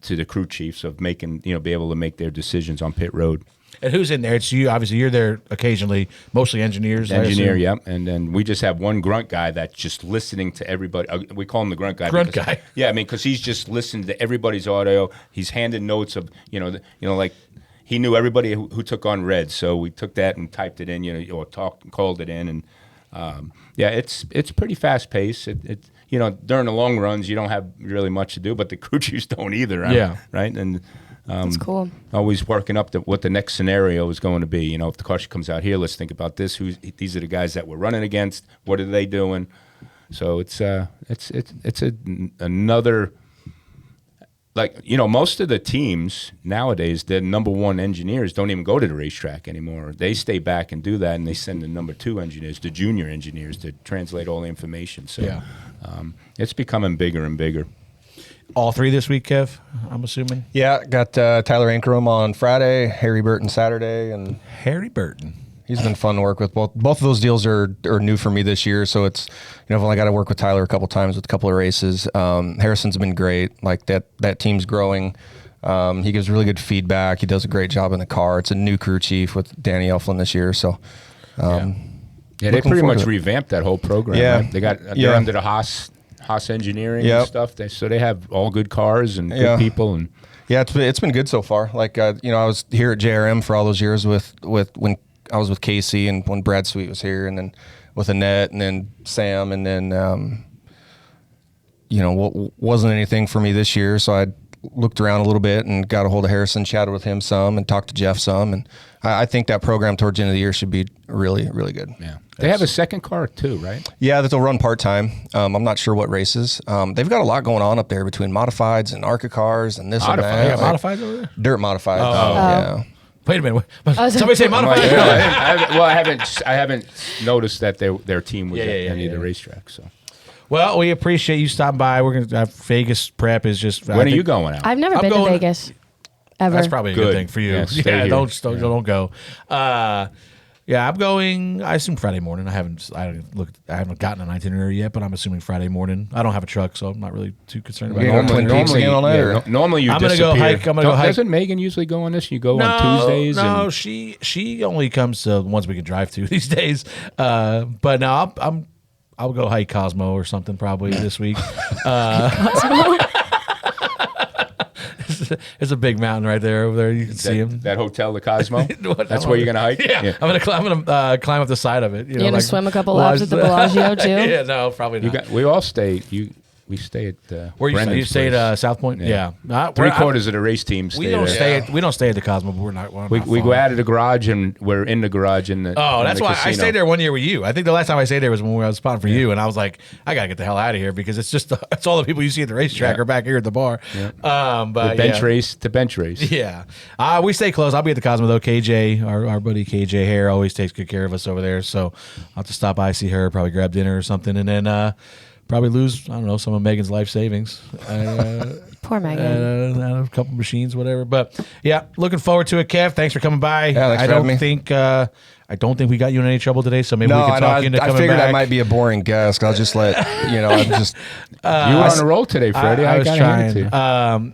the crew chiefs of making, be able to make their decisions on pit road. And who's in there? It's you. Obviously, you're there occasionally, mostly engineers. Engineer, yep. And then we just have one grunt guy that's just listening to everybody. We call him the grunt guy. Grunt guy. Yeah, because he's just listening to everybody's audio. He's handing notes of, like he knew everybody who took on red, so we took that and typed it in, or called it in, and it's pretty fast paced. During the long runs, you don't have really much to do, but the crew chiefs don't either. Right. And that's cool. Always working up what the next scenario is going to be. If the caution comes out here, let's think about this. These are the guys that we're running against. What are they doing? So it's another. Most of the teams nowadays, the number 1 engineers don't even go to the racetrack anymore. They stay back and do that, and they send the number 2 engineers, the junior engineers, to translate all the information. So it's becoming bigger and bigger. All 3 this week, Kev, I'm assuming? Yeah, got Tyler Ankrum on Friday, Harry Burton Saturday. And Harry Burton. He's been fun to work with. Both of those deals are new for me this year, so it's I've only got to work with Tyler a couple times with a couple of races. Harrison's been great. Like that team's growing. He gives really good feedback. He does a great job in the car. It's a new crew chief with Danny Elflin this year, so. They pretty much revamped that whole program. Yeah, right? They're under the Haas Engineering and stuff. So they have all good cars and good people and. Yeah, it's been good so far. Like I was here at JRM for all those years with when I was with Casey and when Brad Sweet was here, and then with Annette and then Sam, and then wasn't anything for me this year, so I looked around a little bit and got a hold of Harrison, chatted with him some, and talked to Jeff some, and I think that program towards the end of the year should be really, really good. Yeah, they have a second car too, right? Yeah, that they'll run part-time. I'm not sure what races. They've got a lot going on up there between modifieds and ARCA cars and this and that. Yeah, modifieds over there? Dirt modifieds. Yeah. Wait a minute. Somebody say modified? I haven't noticed that their team was at any of the racetracks. So, well, we appreciate you stopping by. We're gonna Vegas prep is just. When are you going out? I've never been to Vegas. Ever. That's probably a good thing for you. Yeah, don't go. I'm going. I assume Friday morning. I haven't gotten an itinerary yet, but I'm assuming Friday morning. I don't have a truck, so I'm not really too concerned about it. Normally you I'm gonna go hike. Doesn't Megan usually go on this? You go on Tuesdays? No, she only comes to the ones we can drive to these days. But no, I'll go hike Cosmo or something probably this week. Cosmo? It's a big mountain right there over there. You can see him. That hotel, the Cosmo. That's where you're gonna hike. Yeah. I'm gonna climb up the side of it. You're gonna swim a couple laps at the Bellagio too. Yeah, no, probably not. We all stay. We stay at where you stay at South Point. Yeah. 3/4 of the race teams. We don't stay at the Cosmo, but we're not. We go out of the garage and we're in the garage in the. Oh, that's the why casino. I stayed there one year with you. I think the last time I stayed there was when I was spotting for you, and I was like, I gotta get the hell out of here because it's just it's all the people you see at the racetrack are back here at the bar. Yeah. But bench race to bench race. Yeah. We stay close. I'll be at the Cosmo though. KJ, our buddy KJ Hare, always takes good care of us over there. So I'll have to stop by, see her, probably grab dinner or something, and then probably lose, I don't know, some of Megan's life savings. Poor Megan. A couple machines, whatever. But yeah, looking forward to it, Kev. Thanks for coming by. Yeah, thanks for having me. I don't think we got you in any trouble today, so maybe we can talk you into coming back. I figured I might be a boring guest. I'll just let you know. I'm just. You were on a roll today, Freddie. I was trying.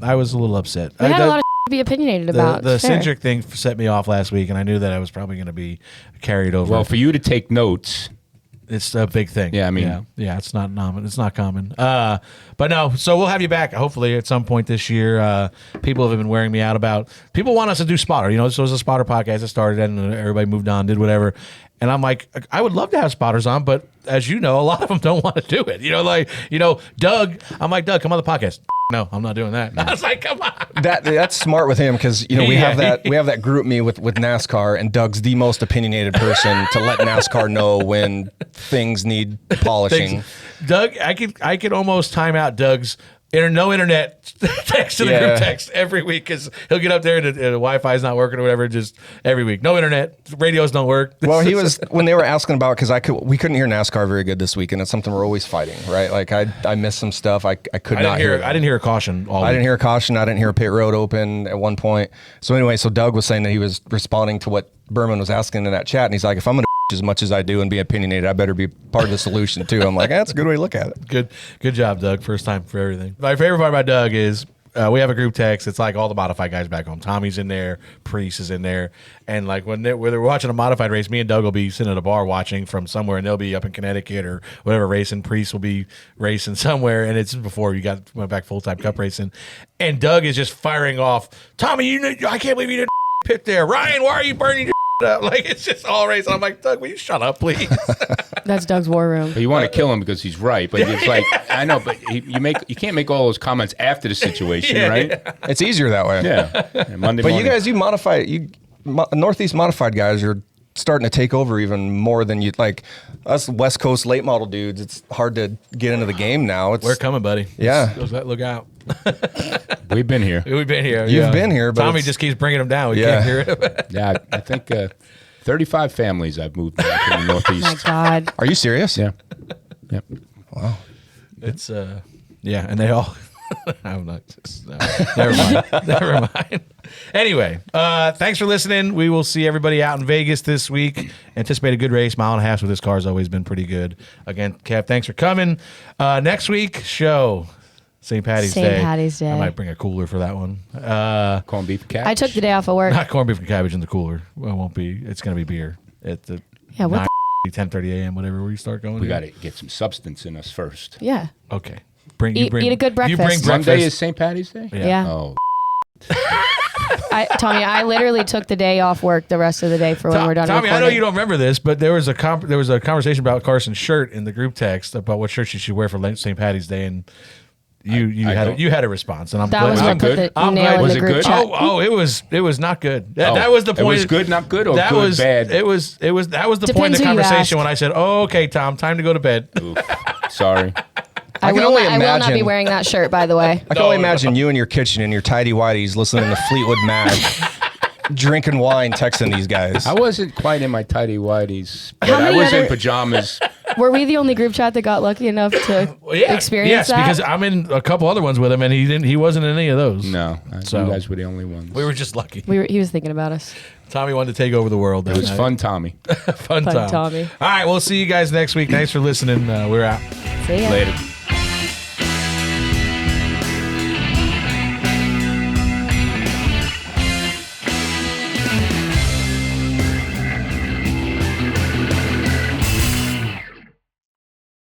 I was a little upset. We had a lot of to be opinionated about. The Cindric thing set me off last week, and I knew that I was probably going to be carried over. Well, for you to take notes. It's a big thing. Yeah, I mean, yeah, it's not common. But no, so we'll have you back hopefully at some point this year. People have been wearing me out about. People want us to do spotter. This was a spotter podcast that started, and everybody moved on, did whatever. And I'm like, I would love to have spotters on, but as you know, a lot of them don't want to do it. Doug. I'm like, Doug, come on the podcast. No, I'm not doing that. I was like, come on. That's smart with him because we have that group me with NASCAR, and Doug's the most opinionated person to let NASCAR know when things need polishing. Doug, I could almost time out Doug's no internet text to the group text every week because he'll get up there and the Wi-Fi's not working or whatever. Just every week, no internet, radios don't work. Well, he was when they were asking about because we couldn't hear NASCAR very good this week, and it's something we're always fighting, right? Like I missed some stuff. I didn't hear a caution. I didn't hear a caution. I didn't hear a pit road open at one point. So anyway, Doug was saying that he was responding to what Berman was asking in that chat, and he's like, if I'm gonna as much as I do and be opinionated, I better be part of the solution too. I'm like, that's a good way to look at it. Good job, Doug. First time for everything. My favorite part about Doug is we have a group text. It's like all the modified guys back home. Tommy's in there, Priest is in there, and like when they're watching a modified race, me and Doug will be sitting at a bar watching from somewhere, and they'll be up in Connecticut or whatever racing. Priest will be racing somewhere, and it's before you went back full time cup racing, and Doug is just firing off. Tommy, I can't believe you didn't pit there. Ryan, why are you burning your up? Like it's just all race. I'm like, Doug, will you shut up, please? That's Doug's war room. But you want to kill him because he's right. But it's like I know, but you can't make all those comments after the situation, right? Yeah. It's easier that way. Yeah. Monday but morning. you guys, Northeast modified guys are starting to take over even more than you like. Us West Coast late model dudes, it's hard to get into the game now. We're coming, buddy. Yeah, look out. We've been here. You've been here, but Tommy just keeps bringing them down. We can't hear it. Yeah, I think 35 families I've moved back in the Northeast. Oh my God. Are you serious? Yeah. Yep. Wow. It's and they all. I'm not. Never mind. Anyway, thanks for listening. We will see everybody out in Vegas this week. Anticipate a good race. Mile and a half with this car has always been pretty good. Again, Kev, thanks for coming. Next week show. St. Patty's Day. I might bring a cooler for that one. Corned beef and cabbage. I took the day off of work. Not corned beef and cabbage in the cooler. Well, it won't be. It's going to be beer at the 10:30 a.m. whatever we start going. We got to get some substance in us first. Yeah. Okay. Eat a good breakfast. You bring breakfast. Monday is St. Patty's Day? Yeah. Oh. Tommy, I literally took the day off work the rest of the day for when we're done Tommy, recording. I know you don't remember this, but there was a conversation about Karsyn's shirt in the group text about what shirt she should wear for St. Patty's Day, and you had a response, and I'm that glad. was what put the nail in the group chat. It was not good. That was the point. It was good, not good, or that good, was bad. That was the point of the conversation when I said, "Oh, okay, Tom, time to go to bed." Oof. Sorry. I will not be wearing that shirt, by the way. I can only imagine you in your kitchen in your tidy whities listening to Fleetwood Mac, drinking wine, texting these guys. I wasn't quite in my tidy whities, but I was in pajamas. Were we the only group chat that got lucky enough to experience that? Yes, because I'm in a couple other ones with him, and he wasn't in any of those. No, you guys were the only ones. We were just lucky. He was thinking about us. Tommy wanted to take over the world. It was fun, Tommy. Fun Tommy. All right, we'll see you guys next week. Thanks for listening. We're out. See ya. Later.